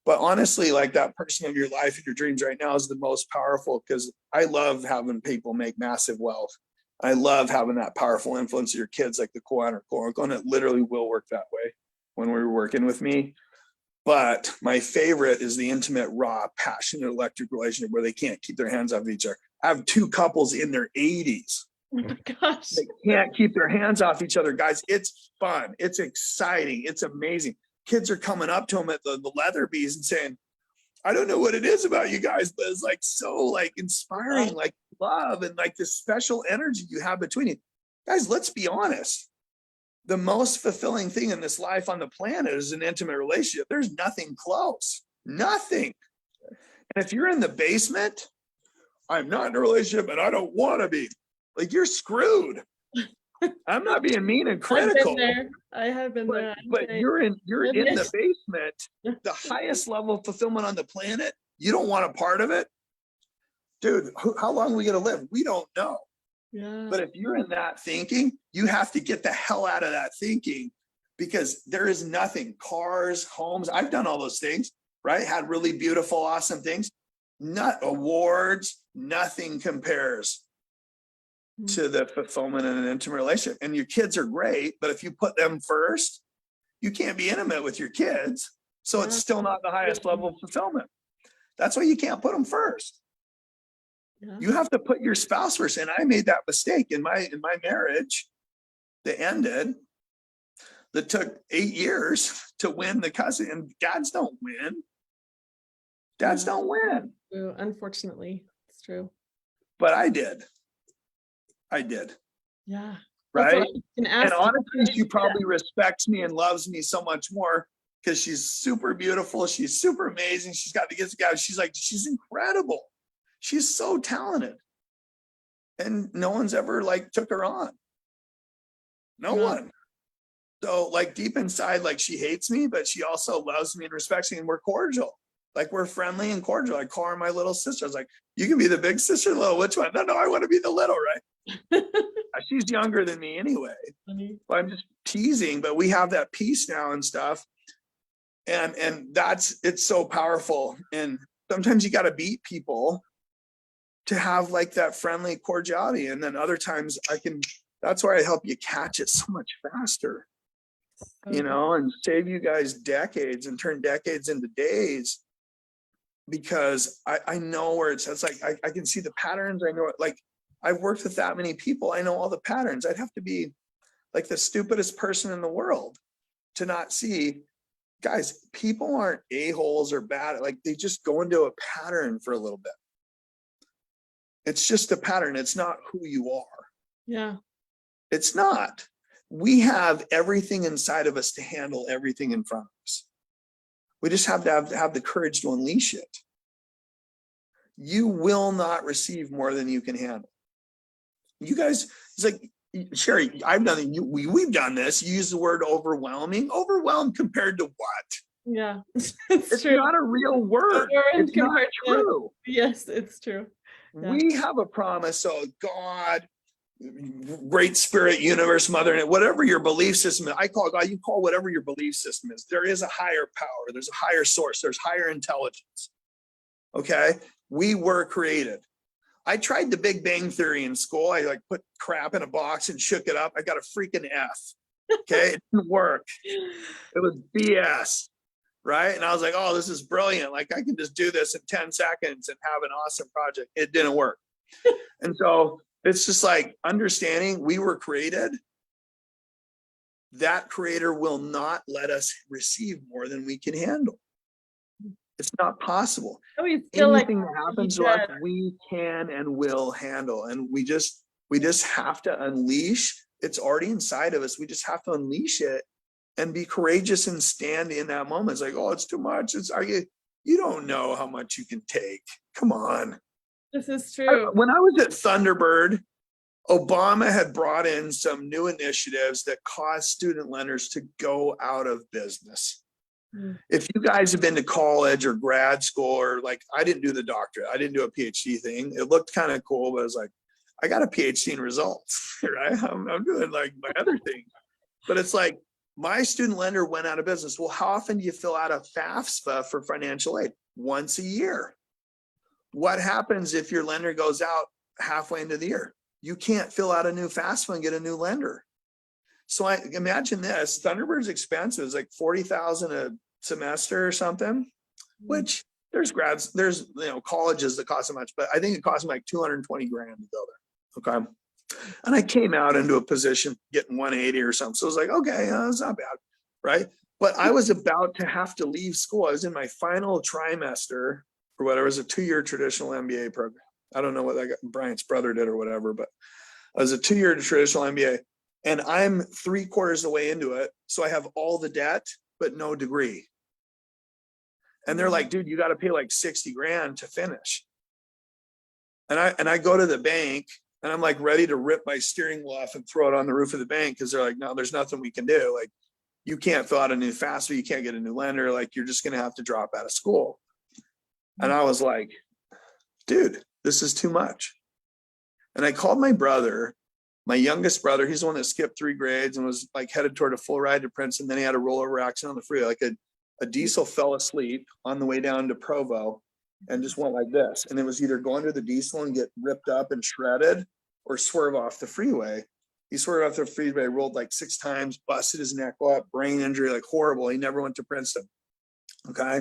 But honestly, like that person of your life and your dreams right now is the most powerful, because I love having people make massive wealth. I love having that powerful influence of your kids, like the cool aunt or cool uncle, and it literally will work that way when we were working with me. But my favorite is the intimate, raw, passionate, electric relationship where they can't keep their hands off each other. I have two couples in their 80s. Oh my gosh. They can't keep their hands off each other, guys. It's fun. It's exciting. It's amazing. Kids are coming up to them at the Leatherbees and saying, I don't know what it is about you guys, but it's like so like inspiring, like love and like this special energy you have between you. Guys, let's be honest. The most fulfilling thing in this life on the planet is an intimate relationship. There's nothing close, nothing. And if you're in the basement, I'm not in a relationship and I don't want to be, like, you're screwed. I'm not being mean and I've critical. been there. I have been there. But you're in the Admit. basement, the highest level of fulfillment on the planet. You don't want a part of it, dude. How long are we gonna live? We don't know. Yeah. But if you're in that thinking, you have to get the hell out of that thinking, because there is nothing. Cars, homes. I've done all those things, right? Had really beautiful, awesome things. Not awards. Nothing compares to the fulfillment in an intimate relationship. And your kids are great, but if you put them first, you can't be intimate with your kids. So it's still not the highest level of fulfillment. That's why you can't put them first. Yeah. You have to put your spouse first. And I made that mistake in my marriage that ended, that took 8 years to win the cousin. And dads don't win. Dads don't win. True. Unfortunately, it's true. But I did. Yeah. Right. And honestly, she probably respects me and loves me so much more because she's super beautiful. She's super amazing. She's got the gifts of God. She's incredible. She's so talented. And no one's ever like took her on. No one. So like deep inside, like she hates me, but she also loves me and respects me, and we're cordial. Like we're friendly and cordial. I call her my little sister. I was like, you can be the big sister, little, which one? No, I want to be the little, right? She's younger than me anyway. Well, I'm just teasing, but we have that peace now and stuff. And it's so powerful. And sometimes you got to beat people to have like that friendly cordiality. And then other times that's where I help you catch it so much faster, you know, and save you guys decades and turn decades into days. Because I know where it's like, I can see the patterns. I know it, like I've worked with that many people. I know all the patterns. I'd have to be like the stupidest person in the world to not see, guys, people aren't a-holes or bad. Like they just go into a pattern for a little bit. It's just a pattern. It's not who you are. Yeah. It's not. We have everything inside of us to handle everything in front of us. We just have to have the courage to unleash it. You will not receive more than you can handle. You guys, it's like, Sherry, I've done it. We've done this. You use the word overwhelming. Overwhelmed compared to what? Yeah, it's true. Not a real word. It's not true. Yes, it's true. Yeah. We have a promise. So God, Great Spirit, Universe, Mother, whatever your belief system is, I call God, you call whatever your belief system is. There is a higher power. There's a higher source. There's higher intelligence. Okay. We were created. I tried the Big Bang Theory in school. I like put crap in a box and shook it up. I got a freaking F. Okay. It didn't work. It was BS. Right. And I was like, oh, this is brilliant. Like I can just do this in 10 seconds and have an awesome project. It didn't work. And so it's just like understanding we were created. That creator will not let us receive more than we can handle. It's not possible. Anything that happens to us, we can and will handle. And we just have to unleash. It's already inside of us. We just have to unleash it and be courageous and stand in that moment. It's like, oh, it's too much. You don't know how much you can take. Come on. This is true. When I was at Thunderbird, Obama had brought in some new initiatives that caused student lenders to go out of business. If you guys have been to college or grad school, or like, I didn't do the doctorate, I didn't do a PhD thing. It looked kind of cool, but I was like, I got a PhD in results, right? I'm doing like my other thing. But it's like, my student lender went out of business. Well, how often do you fill out a FAFSA for financial aid? Once a year. What happens if your lender goes out halfway into the year? You can't fill out a new FAFSA and get a new lender. So I imagine this, Thunderbird's expensive is like $40,000 a semester or something, which there's colleges that cost so much, but I think it costs them like 220 grand to go there. Okay. And I came out into a position getting 180 or something. So I was like, okay, that's not bad. Right. But I was about to have to leave school. I was in my final trimester or whatever. It was a 2-year traditional MBA program. I don't know what Bryant's brother did or whatever, but it was a 2-year traditional MBA. And I'm 3/4 of the way into it. So I have all the debt, but no degree. And they're like, dude, you got to pay like 60 grand to finish. And I go to the bank And I'm like ready to rip my steering wheel off and throw it on the roof of the bank because they're like, no, there's nothing we can do. Like, you can't fill out a new FAFSA, you can't get a new lender. Like, you're just going to have to drop out of school. And I was like, dude, this is too much. And I called my brother, my youngest brother. He's the one that skipped 3 grades and was like headed toward a full ride to Princeton. Then he had a rollover accident on the freeway. Like a diesel fell asleep on the way down to Provo and just went like this. And it was either go under the diesel and get ripped up and shredded or swerve off the freeway. He swerved off the freeway, rolled like 6 times, busted his neck up, brain injury, like horrible. He never went to Princeton. Okay.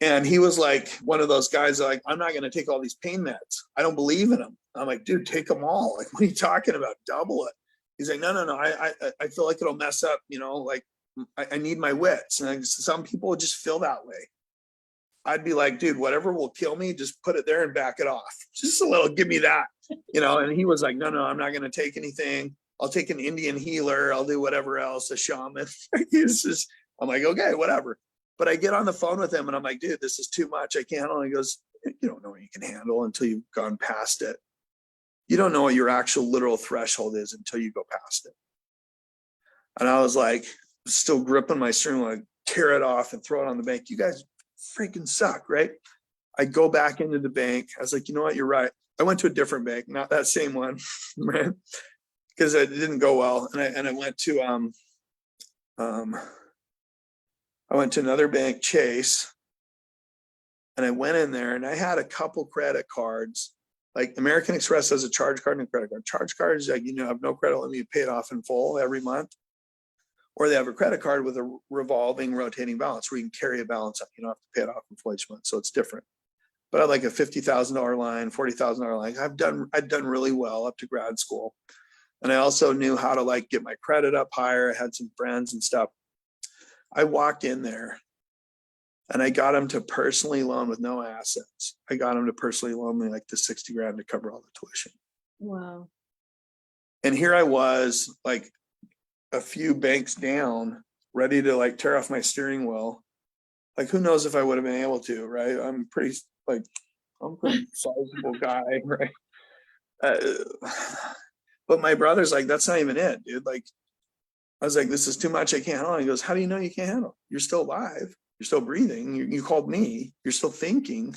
And he was like one of those guys like, I'm not going to take all these pain meds. I don't believe in them. I'm like, dude, take them all. Like, what are you talking about? Double it. He's like, no. I feel like it'll mess up, like I need my wits. And some people just feel that way. I'd be like, dude, whatever will kill me, just put it there and back it off. Just a little, give me that, and he was like, no, I'm not going to take anything. I'll take an Indian healer. I'll do whatever else, a shaman. I'm like, okay, whatever. But I get on the phone with him and I'm like, dude, this is too much. I can't handle it. He goes, you don't know what you can handle until you've gone past it. You don't know what your actual literal threshold is until you go past it. And I was like, still gripping my steering wheel, like, tear it off and throw it on the bank. You guys freaking suck, right? I go back into the bank. I was like, you know what? You're right. I went to a different bank, not that same one, right? Because it didn't go well. And I went to I went to another bank, Chase, and I went in there and I had a couple credit cards. Like American Express has a charge card and a credit card. Charge cards, like, have no credit limit, you pay it off in full every month. Or they have a credit card with a revolving, rotating balance where you can carry a balance up. You don't have to pay it off in full each month. So it's different. But I had like a $50,000 line, $40,000 line. I'd done really well up to grad school. And I also knew how to like get my credit up higher. I had some friends and stuff. I walked in there and I got him to personally loan with no assets. I got him to personally loan me like the 60 grand to cover all the tuition. Wow. And here I was like a few banks down, ready to like tear off my steering wheel. Like, who knows if I would have been able to, right? I'm a pretty sizable guy, right? But my brother's like, that's not even it, dude. Like, I was like, this is too much. I can't handle it. He goes, how do you know you can't handle it? You're still alive. You're still breathing. You called me. You're still thinking.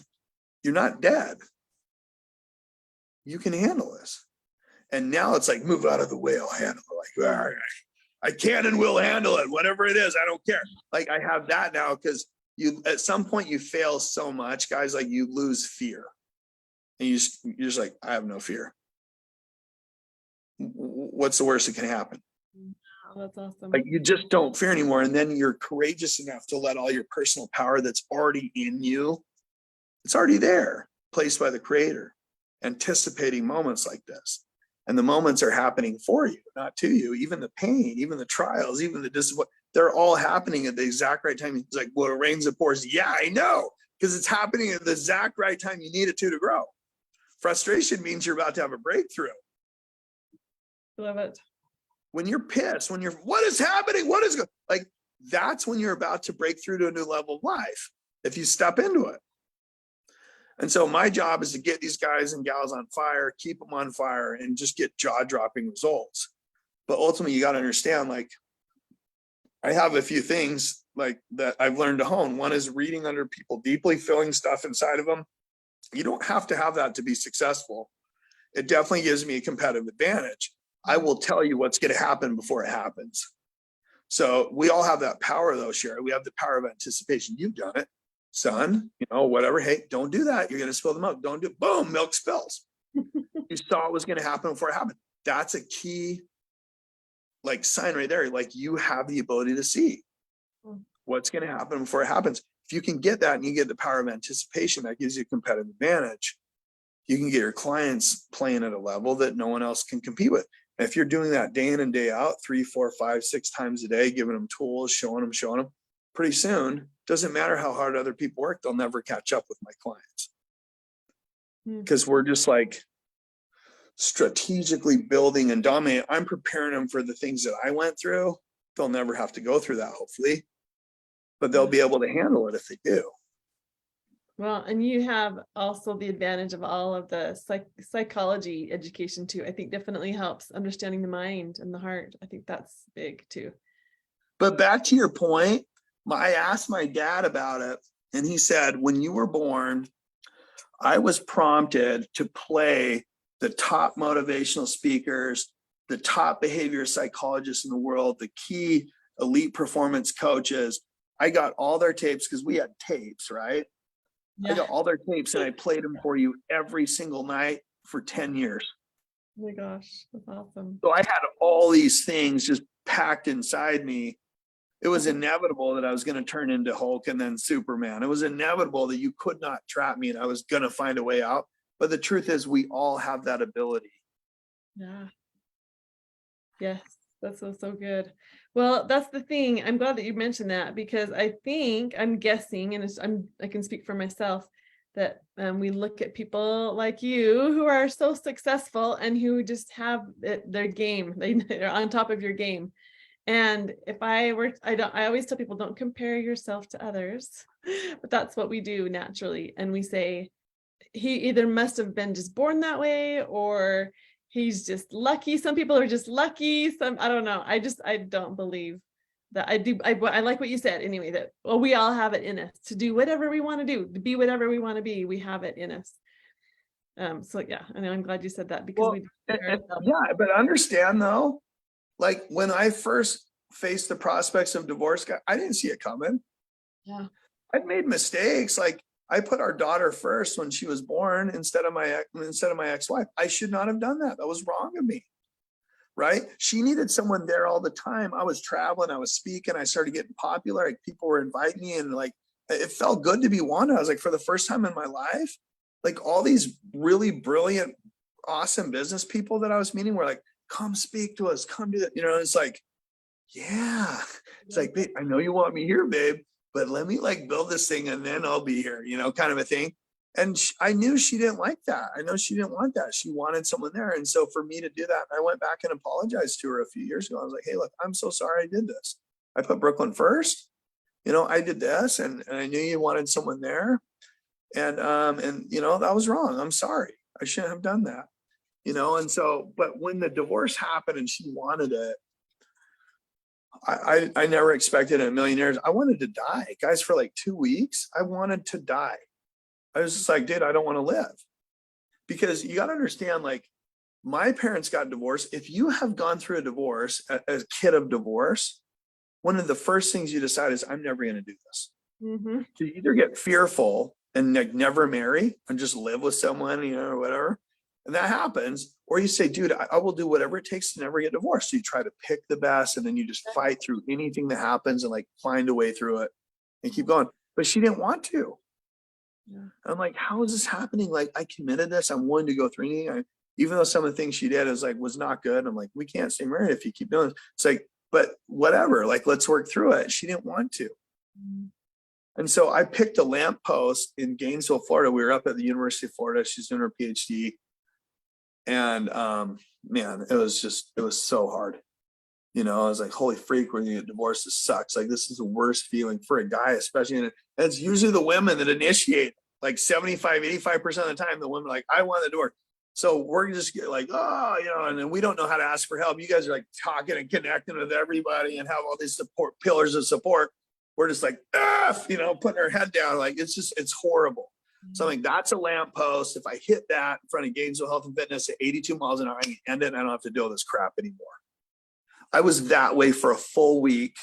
You're not dead. You can handle this. And now it's like, move out of the way. I'll handle it. Like, all right, I can and will handle it. Whatever it is, I don't care. Like, I have that now because at some point you fail so much, guys, like you lose fear. And you're just like, I have no fear. What's the worst that can happen? Oh, that's awesome. Like, you just don't fear anymore. And then you're courageous enough to let all your personal power that's already in you, it's already there, placed by the Creator, anticipating moments like this. And the moments are happening for you, not to you. Even the pain, even the trials, even the disappointment, they're all happening at the exact right time. It's like, well, it rains, it pours. Yeah, I know, because it's happening at the exact right time you need it to grow. Frustration means you're about to have a breakthrough. Love it. When you're pissed, what is happening? What is like, that's when you're about to break through to a new level of life, if you step into it. And so my job is to get these guys and gals on fire, keep them on fire, and just get jaw-dropping results. But ultimately, you got to understand, like, I have a few things like that I've learned to hone. One is reading under people deeply, feeling stuff inside of them. You don't have to have that to be successful. It definitely gives me a competitive advantage. I will tell you what's going to happen before it happens. So we all have that power, though, Sherry. We have the power of anticipation. You've done it, son, whatever. Hey, don't do that. You're going to spill the milk. Don't do it. Boom, milk spills. You saw it was going to happen before it happened. That's a key, like, sign right there. Like, you have the ability to see what's going to happen before it happens. If you can get that and you get the power of anticipation, that gives you a competitive advantage. You can get your clients playing at a level that no one else can compete with. And if you're doing that day in and day out, 3, 4, 5, 6 times a day, giving them tools, showing them, pretty soon, doesn't matter how hard other people work, they'll never catch up with my clients. Because we're just like strategically building and dominating. I'm preparing them for the things that I went through. They'll never have to go through that, hopefully, but they'll be able to handle it if they do. Well, and you have also the advantage of all of the psychology education too. I think definitely helps understanding the mind and the heart. I think that's big too. But back to your point, I asked my dad about it, and he said, when you were born, I was prompted to play the top motivational speakers, the top behavior psychologists in the world, the key elite performance coaches. I got all their tapes because we had tapes, right? I got all their tapes and I played them for you every single night for 10 years. Oh my gosh, that's awesome. So I had all these things just packed inside me. It was inevitable that I was going to turn into Hulk and then Superman. It was inevitable that you could not trap me and I was going to find a way out. But the truth is, we all have that ability. Yeah. Yes, that's so good. Well, that's the thing. I'm glad that you mentioned that because I'm guessing, and I can speak for myself, that we look at people like you who are so successful and who just have their game. They're on top of your game. And if I always tell people, don't compare yourself to others, but that's what we do naturally. And we say, he either must have been just born that way or he's just lucky. Some people are just lucky. I don't know. I don't believe that. I like what you said anyway, that, well, we all have it in us to do whatever we want to do, to be whatever we want to be. We have it in us. So yeah, and I'm glad you said that because yeah, but understand though, like when I first faced the prospects of divorce, I didn't see it coming. Yeah. I'd made mistakes. Like I put our daughter first when she was born instead of my ex-wife. I should not have done that. That was wrong of me. Right? She needed someone there all the time. I was traveling, I was speaking, I started getting popular. Like people were inviting me, and like it felt good to be wanted. I was like, for the first time in my life, like all these really brilliant, awesome business people that I was meeting were like, come speak to us, come do that. It's like, yeah. It's like, babe, I know you want me here, babe, but let me like build this thing and then I'll be here, kind of a thing. And I knew she didn't like that. I know she didn't want that. She wanted someone there. And so for me to do that, I went back and apologized to her a few years ago. I was like, hey, look, I'm so sorry I did this. I put Brooklyn first. I did this and I knew you wanted someone there. And that was wrong. I'm sorry. I shouldn't have done that. And so, but when the divorce happened and she wanted it, I never expected in a million years. I wanted to die, guys, for like 2 weeks. I wanted to die. I was just like, dude, I don't want to live. Because you got to understand, like, my parents got divorced. If you have gone through a divorce, a kid of divorce, one of the first things you decide is, I'm never going to do this. Mm-hmm. So you either get fearful and like never marry and just live with someone, or whatever. And that happens. Or you say, dude, I will do whatever it takes to never get divorced. So you try to pick the best and then you just fight through anything that happens and like find a way through it and keep going. But she didn't want to. Yeah. I'm like, how is this happening? Like, I committed this. I'm willing to go through anything. Even though some of the things she did was not good. I'm like, we can't stay married if you keep doing this. It's like, but whatever, like, let's work through it. She didn't want to. Mm-hmm. And so I picked a lamppost in Gainesville, Florida. We were up at the University of Florida. She's doing her PhD. And man, it was so hard. I was like, holy freak, when you get divorced, this sucks. Like, this is the worst feeling for a guy, especially. And it's usually the women that initiate, like 75% of the time, the women are like, I want the divorce. So we're just like, oh, and then we don't know how to ask for help. You guys are like talking and connecting with everybody and have all these support pillars of support. We're just like, putting our head down. Like, it's horrible. Mm-hmm. So I'm like, that's a lamppost. If I hit that in front of Gainesville Health and Fitness at 82 miles an hour, I can end it and I don't have to deal with this crap anymore. I was that way for a full week.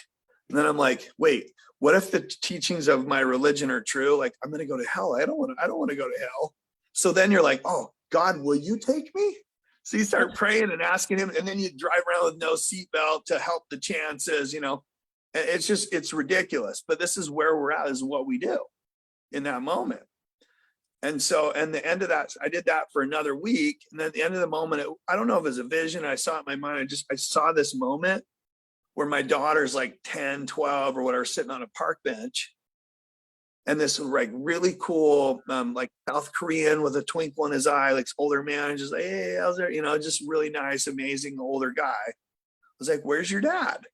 And then I'm like, wait, what if the teachings of my religion are true? Like, I'm going to go to hell. I don't want to go to hell. So then you're like, oh, God, will you take me? So you start praying and asking him, and then you drive around with no seatbelt to help the chances, it's ridiculous. But this is where we're at, is what we do in that moment. And so, and the end of that, I did that for another week. And then at the end of the moment, I don't know if it was a vision. I saw it in my mind. I saw this moment where my daughter's like 10, 12 or whatever, sitting on a park bench. And this like really cool, like South Korean with a twinkle in his eye, like older man, just like, hey, how's there? Just really nice, amazing older guy. I was like, where's your dad?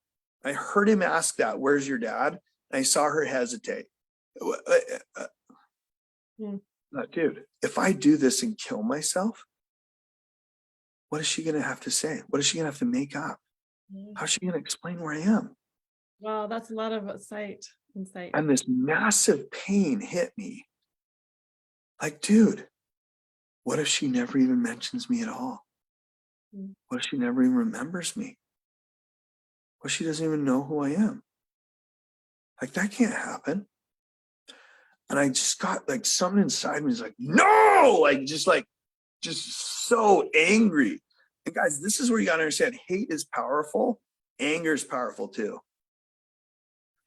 I heard him ask that, where's your dad? And I saw her hesitate. Dude, if I do this and kill myself, what is she going to have to say? What is she going to have to make up? How's she going to explain where I am? Wow, that's a lot of insight. And this massive pain hit me. Like, dude, what if she never even mentions me at all? What if she never even remembers me? What if she doesn't even know who I am? Like, that can't happen. And I just got like something inside me is like, no, just so angry. And guys, this is where you got to understand, hate is powerful. Anger is powerful too.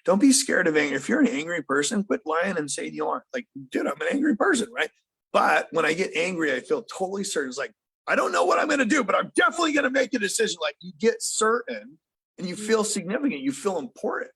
Don't be scared of anger. If you're an angry person, quit lying and say you aren't. Like, dude, I'm an angry person, right? But when I get angry, I feel totally certain. It's like, I don't know what I'm going to do, but I'm definitely going to make a decision. Like, you get certain and you feel significant. You feel important.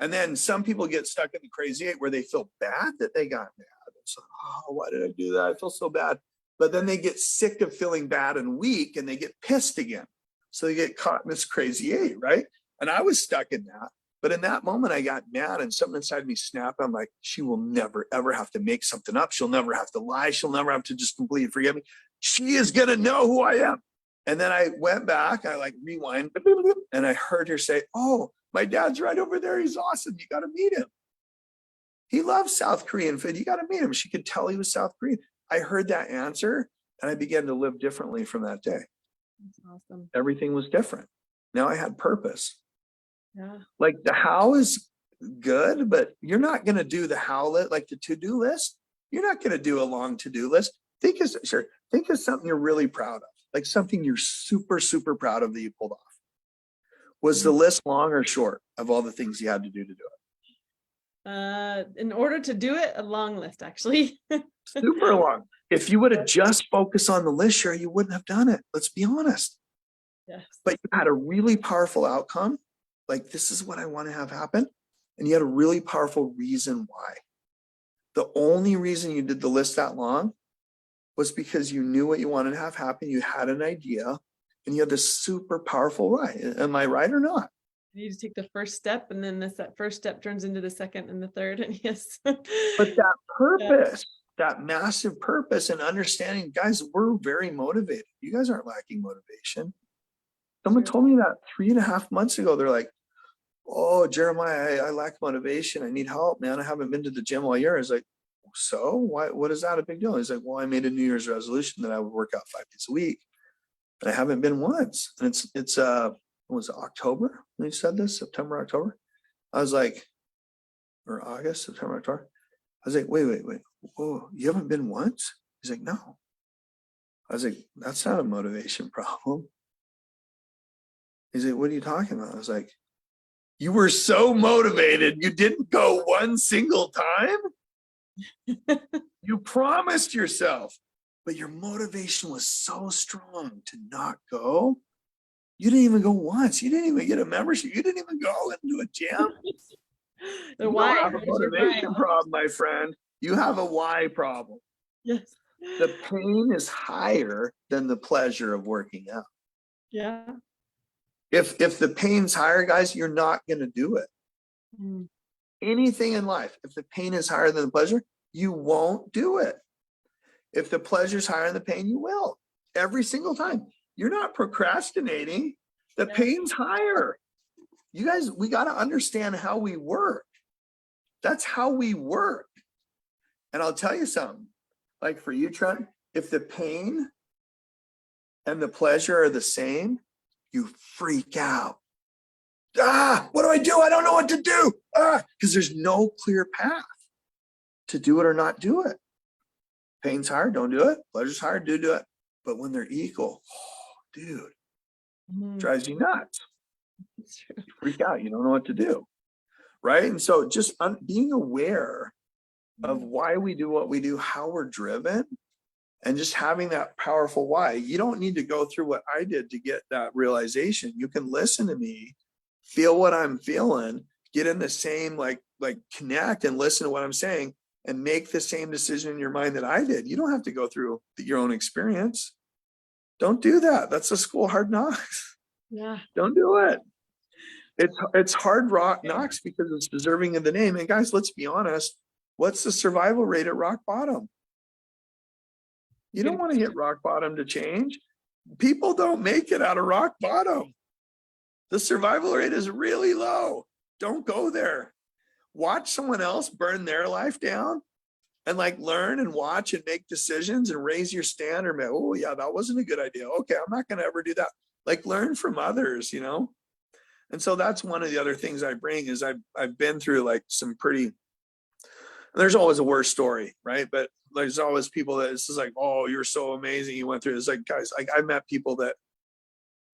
And then some people get stuck in the crazy eight where they feel bad that they got mad. It's like, oh, why did I do that? I feel so bad. But then they get sick of feeling bad and weak and they get pissed again. So they get caught in this crazy eight, right? And I was stuck in that. But in that moment, I got mad and something inside me snapped. I'm like, she will never, ever have to make something up. She'll never have to lie. She'll never have to just completely forget me. She is going to know who I am. And then I went back, I like rewind, and I heard her say, oh, my dad's right over there. He's awesome. You got to meet him. He loves South Korean food. You got to meet him. She could tell he was South Korean. I heard that answer and I began to live differently from that day. That's awesome. Everything was different. Now I had purpose. Yeah. Like the how is good, but you're not going to do the how, like the to-do list. You're not going to do a long to-do list. Think of something you're really proud of, like something you're super, super proud of that you pulled off. Was the list long or short of all the things you had to do it? In order to do it, a long list, actually. Super long. If you would have just focused on the list, sure, you wouldn't have done it. Let's be honest. Yes. But you had a really powerful outcome. Like, this is what I want to have happen. And you had a really powerful reason why. The only reason you did the list that long was because you knew what you wanted to have happen. You had an idea and you had this super powerful why. Am I right or not? You need to take the first step, and then that first step turns into the second and the third. And yes. But that purpose, that massive purpose and understanding, guys, we're very motivated. You guys aren't lacking motivation. Someone told me that 3.5 months ago. They're like, oh, Jeremiah, I lack motivation. I need help, man. I haven't been to the gym all year. I was like, so what is that a big deal? He's like, well, I made a New Year's resolution that I would work out 5 days a week. And I haven't been once. And it's was it October when he said this? September, October? I was like, or August, September, October. I was like, wait. Whoa, you haven't been once? He's like, no. I was like, that's not a motivation problem. He's like, what are you talking about? I was like, you were so motivated, you didn't go one single time? You promised yourself, but your motivation was so strong to not go. You didn't even go once. You didn't even get a membership. You didn't even go into a gym. You why? don't have a motivation problem, my friend. You have a why problem. Yes. The pain is higher than the pleasure of working out. Yeah. If the pain's higher, guys, you're not going to do it. Mm. Anything in life, if the pain is higher than the pleasure, you won't do it. If the pleasure is higher than the pain, you will. Every single time. You're not procrastinating. The pain's higher. You guys, we got to understand how we work. That's how we work. And I'll tell you something. Like for you, Trent, if the pain and the pleasure are the same, you freak out. What do I do? I don't know what to do. Because there's no clear path to do it or not do it. Pain's hard, don't do it. Pleasure's hard, do it. But when they're equal, dude, drives you nuts. You freak out. You don't know what to do. Right? And so just being aware of why we do what we do, how we're driven, and just having that powerful why. You don't need to go through what I did to get that realization. You can listen to me, feel what I'm feeling, get in the same, like connect and listen to what I'm saying and make the same decision in your mind that I did. You don't have to go through your own experience. Don't do that. That's a school of hard knocks. Yeah. Don't do it. It's hard knocks because it's deserving of the name. And guys, let's be honest. What's the survival rate at rock bottom? You don't want to hit rock bottom to change. People don't make it out of rock bottom. The survival rate is really low. Don't go there. Watch someone else burn their life down and like learn and watch and make decisions and raise your standard. Oh yeah, that wasn't a good idea. Okay, I'm not going to ever do that. Like learn from others, you know? And so that's one of the other things I bring is I've been through like some pretty, there's always a worse story, right? But there's always people that it's just like, oh, you're so amazing. You went through it. It's like, guys, like I met people that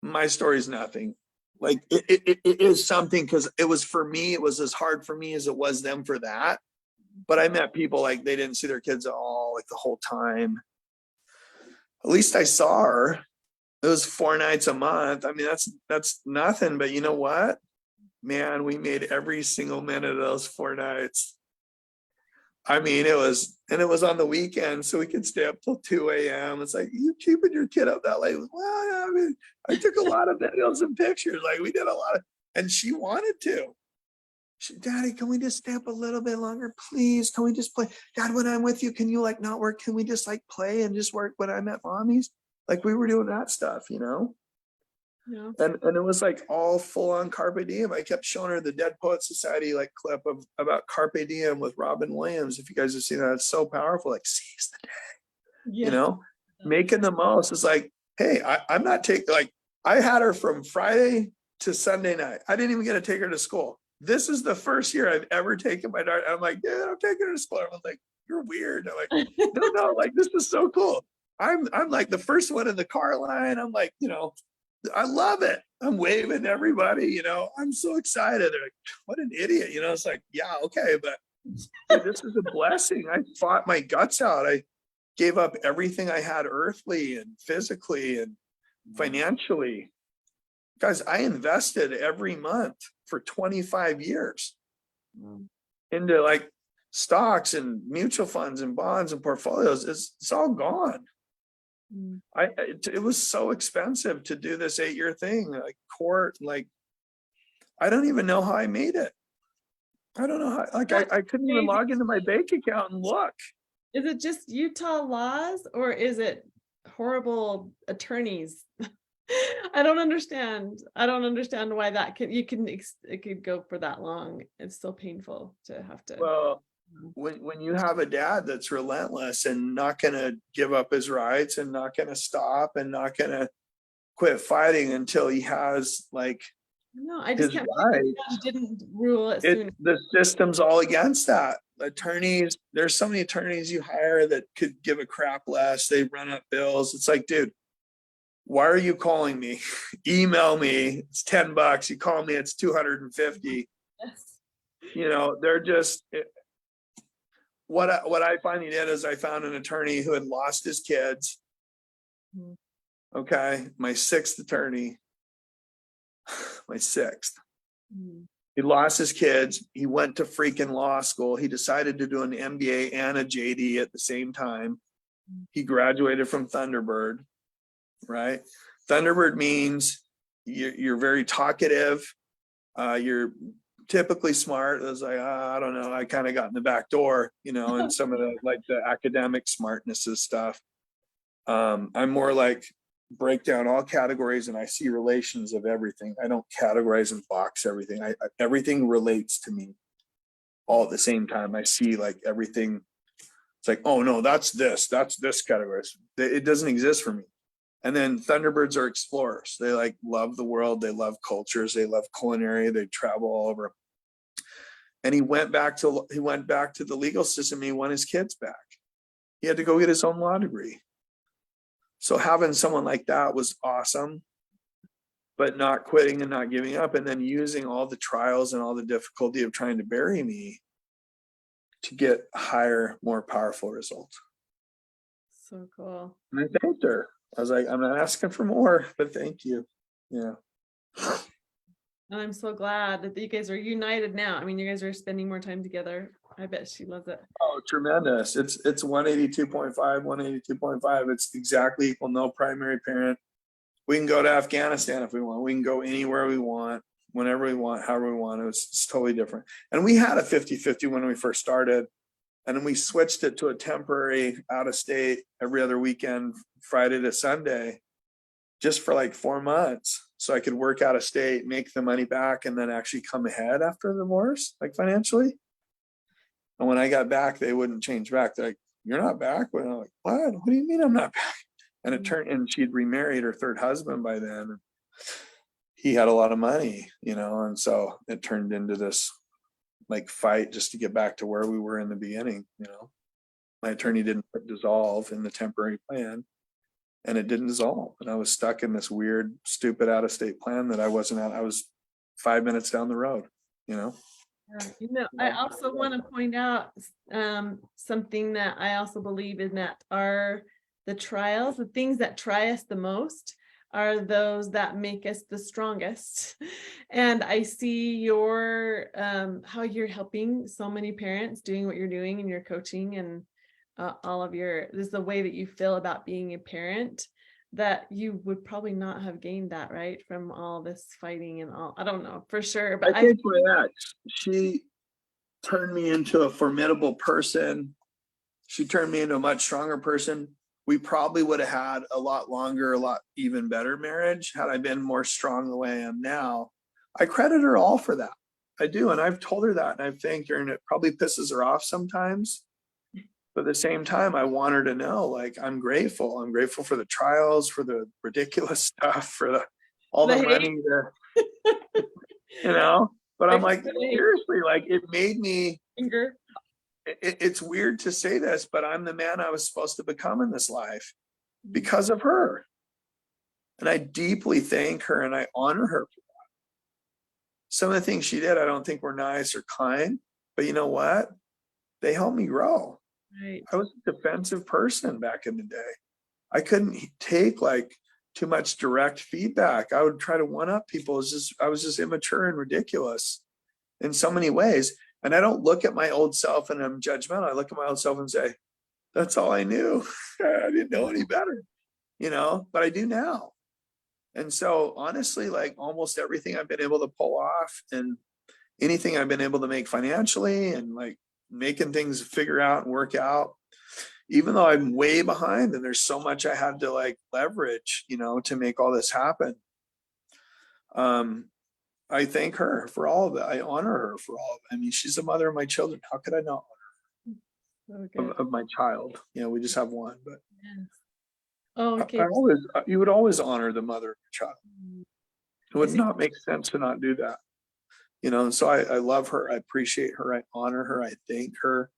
my story is nothing. Like it is something because it was for me, it was as hard for me as it was them for that. But I met people like they didn't see their kids at all, like the whole time. At least I saw her. It was 4 nights a month. I mean, that's nothing. But you know what? Man, we made every single minute of those 4 nights. I mean, it was on the weekend, so we could stay up till 2 a.m. It's like, you keeping your kid up that late? Well, yeah, I mean, I took a lot of videos and pictures. Like we did a lot of, and she wanted to. Daddy, can we just stay up a little bit longer, please? Can we just play? Dad, when I'm with you, can you like not work? Can we just like play and just work when I'm at mommy's? Like we were doing that stuff, you know? Yeah. And it was like all full on carpe diem. I kept showing her the Dead Poets Society like clip of about carpe diem with Robin Williams. If you guys have seen that, it's so powerful. Like seize the day, Yeah. you know, making the most. It's like, hey, I'm not taking like I had her from Friday to Sunday night. I didn't even get to take her to school. This is the first year I've ever taken my daughter. I'm like, yeah, I'm taking her to school. I was like, you're weird. I'm like, no, like this is so cool. I'm like the first one in the car line. I'm like, you know, I love it. I'm waving to everybody, you know, I'm so excited. They're like, what an idiot. You know, it's like, yeah, okay. But dude, this is a blessing. I fought my guts out. I gave up everything I had earthly and physically and financially. Guys, I invested every month for 25 years into like stocks and mutual funds and bonds and portfolios. It's all gone. It was so expensive to do this 8-year thing, like court, like I don't even know how I made it. I don't know how, like I couldn't even log into my bank account and look. Is it just Utah laws or is it horrible attorneys? I don't understand. I don't understand why that it could go for that long. It's so painful to have to. Well, when you have a dad that's relentless and not going to give up his rights and not going to stop and not going to quit fighting until he has like No, I just his can't right. believe the judge didn't rule it soon. The system's all against that. Attorneys, there's so many attorneys you hire that could give a crap less. They run up bills. It's like, dude, why are you calling me? Email me. It's $10. You call me, it's 250. Yes. You know, they're just what I finally did is I found an attorney who had lost his kids. Okay, my 6th attorney, my 6th. He lost his kids. He went to freaking law school. He decided to do an MBA and a JD at the same time. He graduated from Thunderbird, right? Thunderbird means you're very talkative. You're typically smart. It was like, I don't know. I kind of got in the back door, you know, and some of the like the academic smartness and stuff. I'm more like break down all categories and I see relations of everything. I don't categorize and box everything. Everything relates to me all at the same time. I see like everything. It's like, oh no, that's this category. It doesn't exist for me. And then Thunderbirds are explorers. They like love the world. They love cultures. They love culinary. They travel all over. And he went back to the legal system. And he won his kids back. He had to go get his own law degree. So having someone like that was awesome, but not quitting and not giving up, and then using all the trials and all the difficulty of trying to bury me to get higher, more powerful results. So cool. And I thanked her. I was like, I'm not asking for more, but thank you. Yeah. And I'm so glad that you guys are united now. I mean, you guys are spending more time together. I bet she loves it. Oh, tremendous. It's 182.5, 182.5. It's exactly equal, no primary parent. We can go to Afghanistan if we want. We can go anywhere we want, whenever we want, however we want. It's totally different. And we had a 50-50 when we first started. And then we switched it to a temporary out of state every other weekend, Friday to Sunday, just for like 4 months. So I could work out of state, make the money back, and then actually come ahead after the divorce, like financially. And when I got back, they wouldn't change back. They're like, "You're not back." And I'm like, "What? What do you mean I'm not back?" And it turned, and she'd remarried her third husband by then. He had a lot of money, and so it turned into this like fight just to get back to where we were in the beginning. My attorney didn't dissolve in the temporary plan, and it didn't dissolve. And I was stuck in this weird, stupid out of state plan that I wasn't at. I was 5 minutes down the road, I also want to point out something that I also believe in, that are the trials, the things that try us the most are those that make us the strongest. And I see your how you're helping so many parents doing what you're doing in your coaching, and all of your, this is the way that you feel about being a parent, that you would probably not have gained that, right, from all this fighting and all. I don't know for sure, but I think my ex, she turned me into a formidable person. She turned me into a much stronger person. We probably would have had a lot longer, a lot even better marriage had I been more strong the way I am now. I credit her all for that. I do. And I've told her that, and I've thanked her, and it probably pisses her off sometimes. But at the same time, I want her to know, like, I'm grateful. I'm grateful for the trials, for the ridiculous stuff, for all the money, but I'm like, seriously, like, it made me, it's weird to say this, but I'm the man I was supposed to become in this life because of her. And I deeply thank her and I honor her for that. Some of the things she did, I don't think were nice or kind, but you know what? They helped me grow. Right. I was a defensive person back in the day. I couldn't take like too much direct feedback. I would try to one up people. I was just immature and ridiculous in so many ways. And I don't look at my old self and I'm judgmental. I look at my old self and say, that's all I knew. I didn't know any better, but I do now. And so honestly, like almost everything I've been able to pull off and anything I've been able to make financially and like making things figure out and work out, even though I'm way behind and there's so much I had to like leverage, to make all this happen. I thank her for all of it. I honor her for all of it. I mean, she's the mother of my children. How could I not honor her? Of my child? We just have one, but yes. Oh, okay. You would always honor the mother of your child. It would not make sense to not do that. And so I love her. I appreciate her. I honor her. I thank her.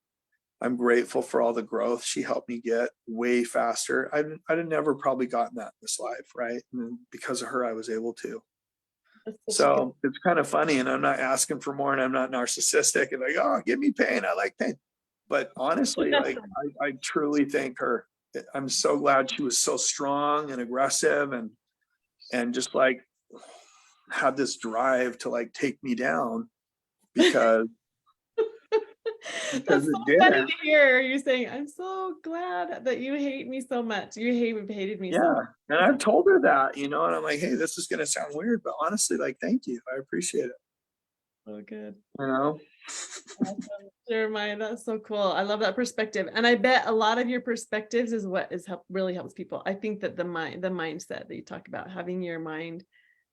I'm grateful for all the growth she helped me get way faster. I'd have never probably gotten that in this life, right? And because of her, I was able to. So it's kind of funny, and I'm not asking for more, and I'm not narcissistic and like, oh, give me pain. I like pain. But honestly, like I truly thank her. I'm so glad she was so strong and aggressive and just like had this drive to like take me down because that's so funny to hear you saying, I'm so glad that you hate me so much. You hated me so much. And I've told her that, and I'm like, hey, this is gonna sound weird, but honestly, like, thank you. I appreciate it. So good. Awesome. Jeremiah, that's so cool. I love that perspective. And I bet a lot of your perspectives is what really helps people. I think that the mindset that you talk about, having your mind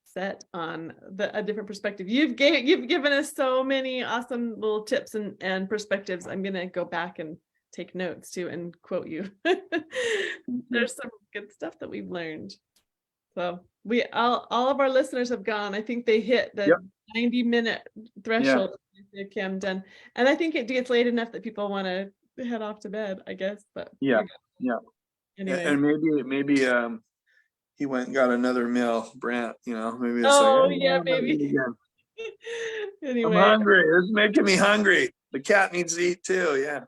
set on a different perspective. You've given us so many awesome little tips and perspectives. I'm gonna go back and take notes too and quote you. There's some good stuff that we've learned. So we all of our listeners have gone. I think they hit the 90-minute threshold. Kim done, and I think it gets late enough that people want to head off to bed, I guess. But yeah. Anyway, and maybe he went and got another meal, Brant. Maybe it's maybe. Anyway, I'm hungry. It's making me hungry. The cat needs to eat too. Yeah.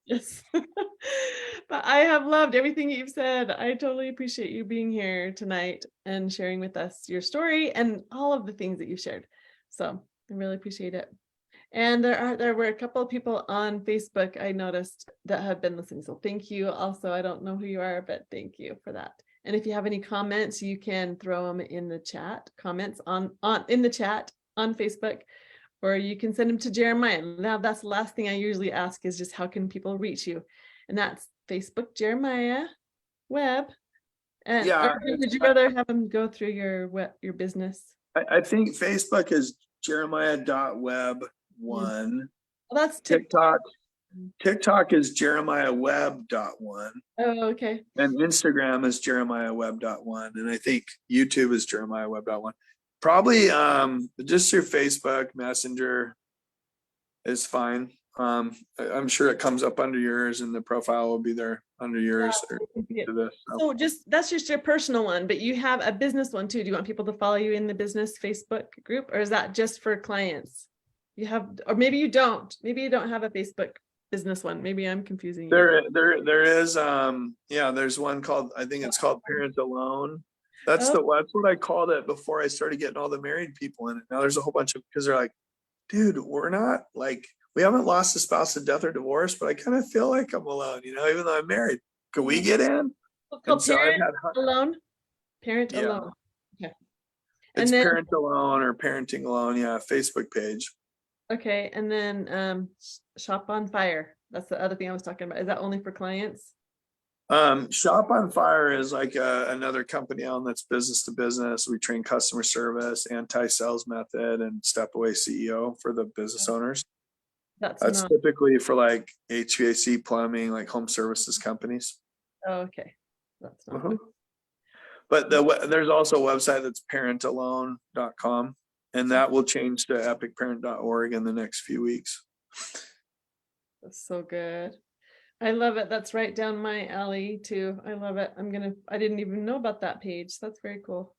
Yes. But I have loved everything you've said. I totally appreciate you being here tonight and sharing with us your story and all of the things that you've shared. So I really appreciate it. And there were a couple of people on Facebook I noticed that have been listening. So thank you. Also, I don't know who you are, but thank you for that. And if you have any comments, you can throw them in the chat, comments in the chat on Facebook, or you can send them to Jeremiah. Now that's the last thing I usually ask is just how can people reach you? And that's Facebook, Jeremiah Webb. And Yeah, or would you rather have them go through your business? I think Facebook is Jeremiah.web1. Well, that's TikTok is Jeremiah.web.1. Oh, okay. And Instagram is Jeremiah.web.1. And I think YouTube is Jeremiah.web.1. Probably just your Facebook Messenger is fine. I'm sure it comes up under yours and the profile will be there under yours. Yeah. To this, So that's just your personal one, but you have a business one too. Do you want people to follow you in the business Facebook group, or is that just for clients? You have, or maybe you don't. Maybe you don't have a Facebook business one. Maybe I'm confusing you. There is there's one called, I think it's called Parent Alone. That's what I called it before I started getting all the married people in it. Now there's a whole bunch of, because they're like, dude, we're not like, we haven't lost a spouse to death or divorce, but I kind of feel like I'm alone, even though I'm married. Can we get in? It's called So Parent Alone. Parent Yeah. Alone. Okay. It's And then Parent Alone or Parenting Alone. Yeah, Facebook page. okay, and then Shop on Fire. That's the other thing I was talking about. Is that only for clients? Shop on Fire is like another company on that's business to business. We train customer service, anti-sales method, and step away CEO for the business owners. That's not typically for like HVAC, plumbing, like home services companies. oh, okay. That's not Uh-huh. But there's also a website that's parentalone.com, and that will change to epicparent.org in the next few weeks. That's so good. I love it. That's right down my alley too. I love it. I didn't even know about that page. That's very cool.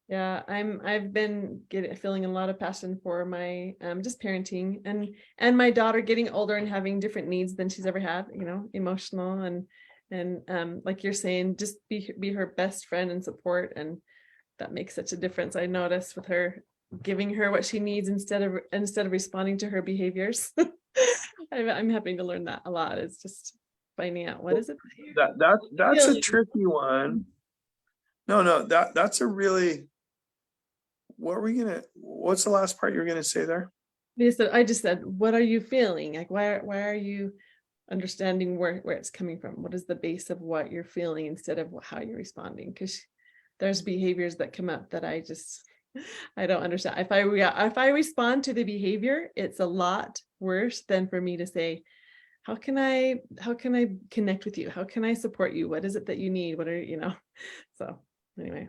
Yeah, I've been feeling a lot of passion for my just parenting and my daughter getting older and having different needs than she's ever had, emotional and like you're saying, just be her best friend and support, and that makes such a difference. I noticed with her, giving her what she needs instead of responding to her behaviors. I'm having to learn that a lot. It's just finding out what is it that's a tricky one. No, that's a really, what's the last part you were gonna say there? I just said, what are you feeling? Like, why are you understanding where it's coming from? What is the base of what you're feeling instead of how you're responding? Because there's behaviors that come up that I don't understand. If I respond to the behavior, it's a lot worse than for me to say, how can I connect with you? How can I support you? What is it that you need? What are so anyway.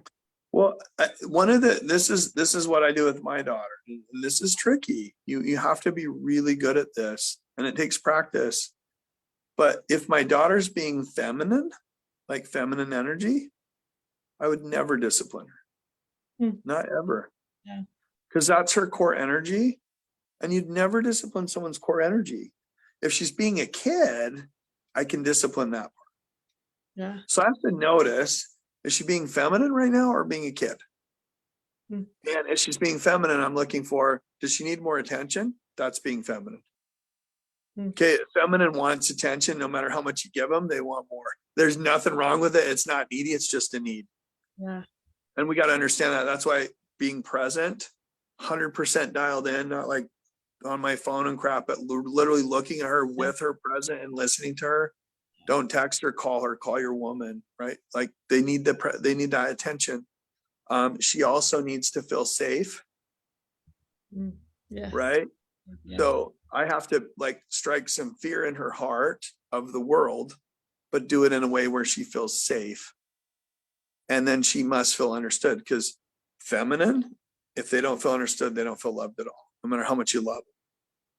Well, this is what I do with my daughter. And this is tricky. You have to be really good at this, and it takes practice. But if my daughter's being feminine, like feminine energy, I would never discipline her. Not ever. Yeah. Because that's her core energy, and you'd never discipline someone's core energy. If she's being a kid, I can discipline that part. Yeah. So I have to notice, is she being feminine right now or being a kid? And if she's being feminine, I'm looking for, does she need more attention? That's being feminine. Okay, feminine wants attention. No matter how much you give them, they want more. There's nothing wrong with it. It's not needy. It's just a need. Yeah. And we got to understand that. That's why being present, 100% dialed in, not like on my phone and crap, but literally looking at her with her present and listening to her. Don't text her, call your woman, right? Like they need that attention. She also needs to feel safe. Yeah. Right. Yeah. So I have to like strike some fear in her heart of the world, but do it in a way where she feels safe. And then she must feel understood, because feminine, if they don't feel understood, they don't feel loved at all, no matter how much you love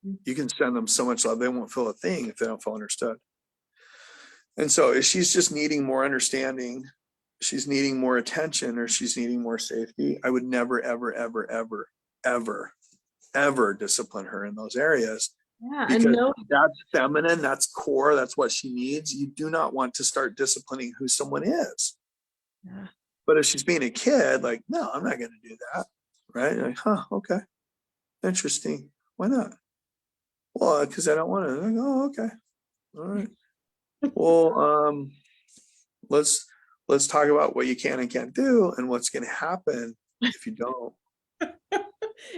them. You can send them so much love, they won't feel a thing if they don't feel understood. And so if she's just needing more understanding, she's needing more attention, or she's needing more safety, I would never, ever, ever, ever, ever, ever discipline her in those areas. Yeah. Because that's feminine, that's core, that's what she needs. You do not want to start disciplining who someone is. Yeah. But if she's being a kid, like, no, I'm not going to do that. Right? Like, okay. Interesting. Why not? Well, because I don't want to. Like, oh, okay. All right. Well, let's talk about what you can and can't do and what's going to happen if you don't.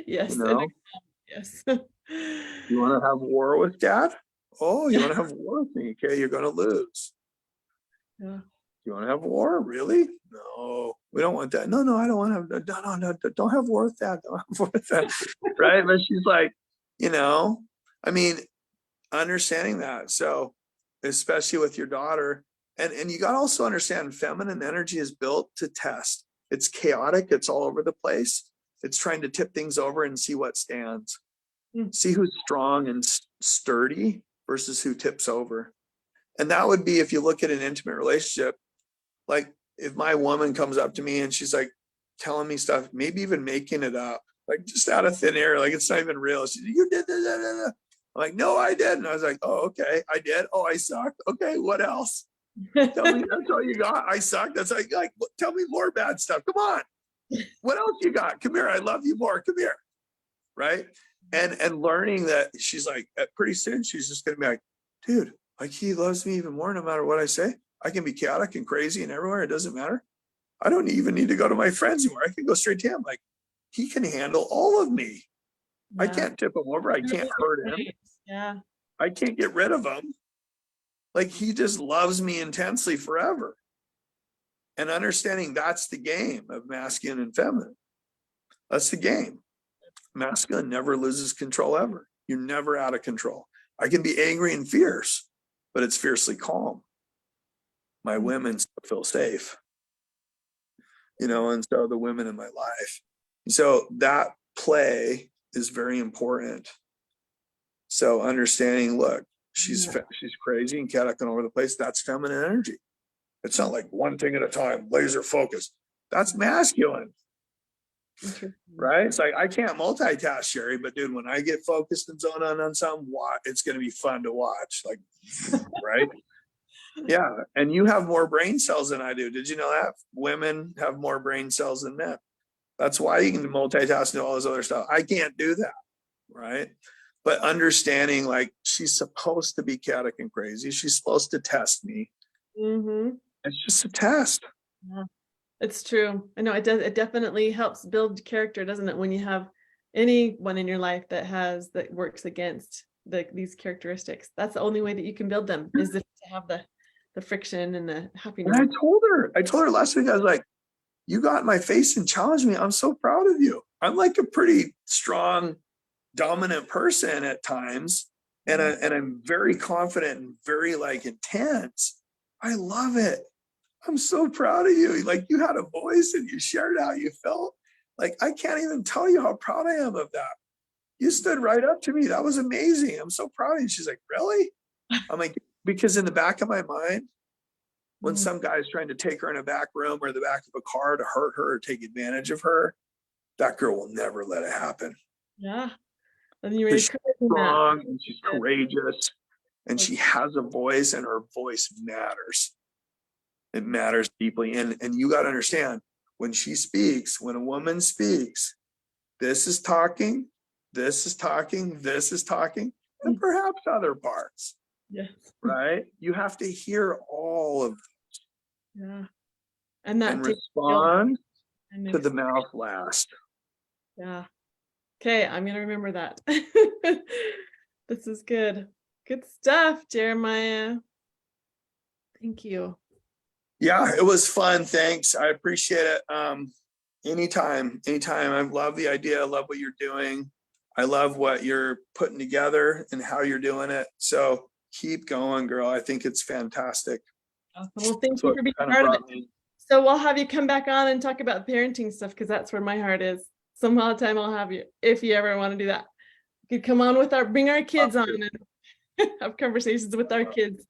Yes. Yes. You want to have war with dad? Oh, you want to have war with me? Okay, you're going to lose. Yeah. You want to have war? Really? No, we don't want that. No, I don't want to have. No, don't have war with that. Don't have war with that. Right? But she's like, I mean, understanding that. So, especially with your daughter, and you got to also understand, feminine energy is built to test. It's chaotic. It's all over the place. It's trying to tip things over and see what stands. See who's strong and sturdy versus who tips over. And that would be, if you look at an intimate relationship, like if my woman comes up to me and she's like telling me stuff, maybe even making it up, like just out of thin air, like it's not even real. She's, you did that. I'm like, no, I didn't. I was like, oh, okay, I did. Oh, I sucked. Okay, what else? Tell me, that's all you got. I sucked. That's like, tell me more bad stuff. Come on. What else you got? Come here. I love you more. Come here. Right. And learning that she's like, pretty soon she's just gonna be like, dude, like he loves me even more no matter what I say. I can be chaotic and crazy and everywhere. It doesn't matter. I don't even need to go to my friends anymore. I can go straight to him. Like he can handle all of me. I can't tip him over. I can't hurt him. Yeah. I can't get rid of him. Like he just loves me intensely forever. And understanding that's the game of masculine and feminine. That's the game. Masculine never loses control ever. You're never out of control. I can be angry and fierce, but it's fiercely calm. My women still feel safe, and so the women in my life. So that play is very important. So understanding, look, she's crazy and chaotic and all over the place. That's feminine energy. It's not like one thing at a time, laser focus. That's masculine. Right? It's like I can't multitask, Sherry, but dude, when I get focused and zoned on something, it's going to be fun to watch. Like, right? Yeah. And you have more brain cells than I do. Did you know that? Women have more brain cells than men. That's why you can multitask and do all this other stuff. I can't do that. Right? But understanding, like, she's supposed to be chaotic and crazy. She's supposed to test me. Mm-hmm. It's just a test. Yeah. It's true. I know it does. It definitely helps build character, doesn't it? When you have anyone in your life that works against these characteristics, that's the only way that you can build them, is to have the friction and the happiness. And I told her last week, I was like, you got in my face and challenged me. I'm so proud of you. I'm like a pretty strong, dominant person at times. And I'm very confident and very like intense. I love it. I'm so proud of you. Like you had a voice and you shared how you felt. Like I can't even tell you how proud I am of that. You stood right up to me. That was amazing. I'm so proud of you. She's like, really? I'm like, because in the back of my mind, when some guy's trying to take her in a back room or the back of a car to hurt her or take advantage of her, that girl will never let it happen. Yeah. And you're she's strong and she's courageous and she has a voice and her voice matters. It matters deeply. And you got to understand, when she speaks, when a woman speaks, this is talking, this is talking, this is talking, and perhaps other parts. Yes. Right? You have to hear all of them. Yeah. And respond to the mouth last. Yeah. Okay, I'm going to remember that. This is good. Good stuff, Jeremiah. Thank you. Yeah, it was fun. Thanks. I appreciate it. Anytime. I love the idea. I love what you're doing. I love what you're putting together and how you're doing it. So keep going, girl. I think it's fantastic. Awesome. Well, thank you for being part of it. So we'll have you come back on and talk about parenting stuff, because that's where my heart is. Some other time I'll have you, if you ever want to do that. You could come on bring our kids on and have conversations with our kids.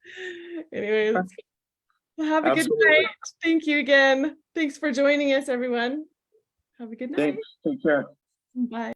Anyways. Have a good night. Thank you again. Thanks for joining us, everyone. Have a good night. Thanks. Take care. Bye.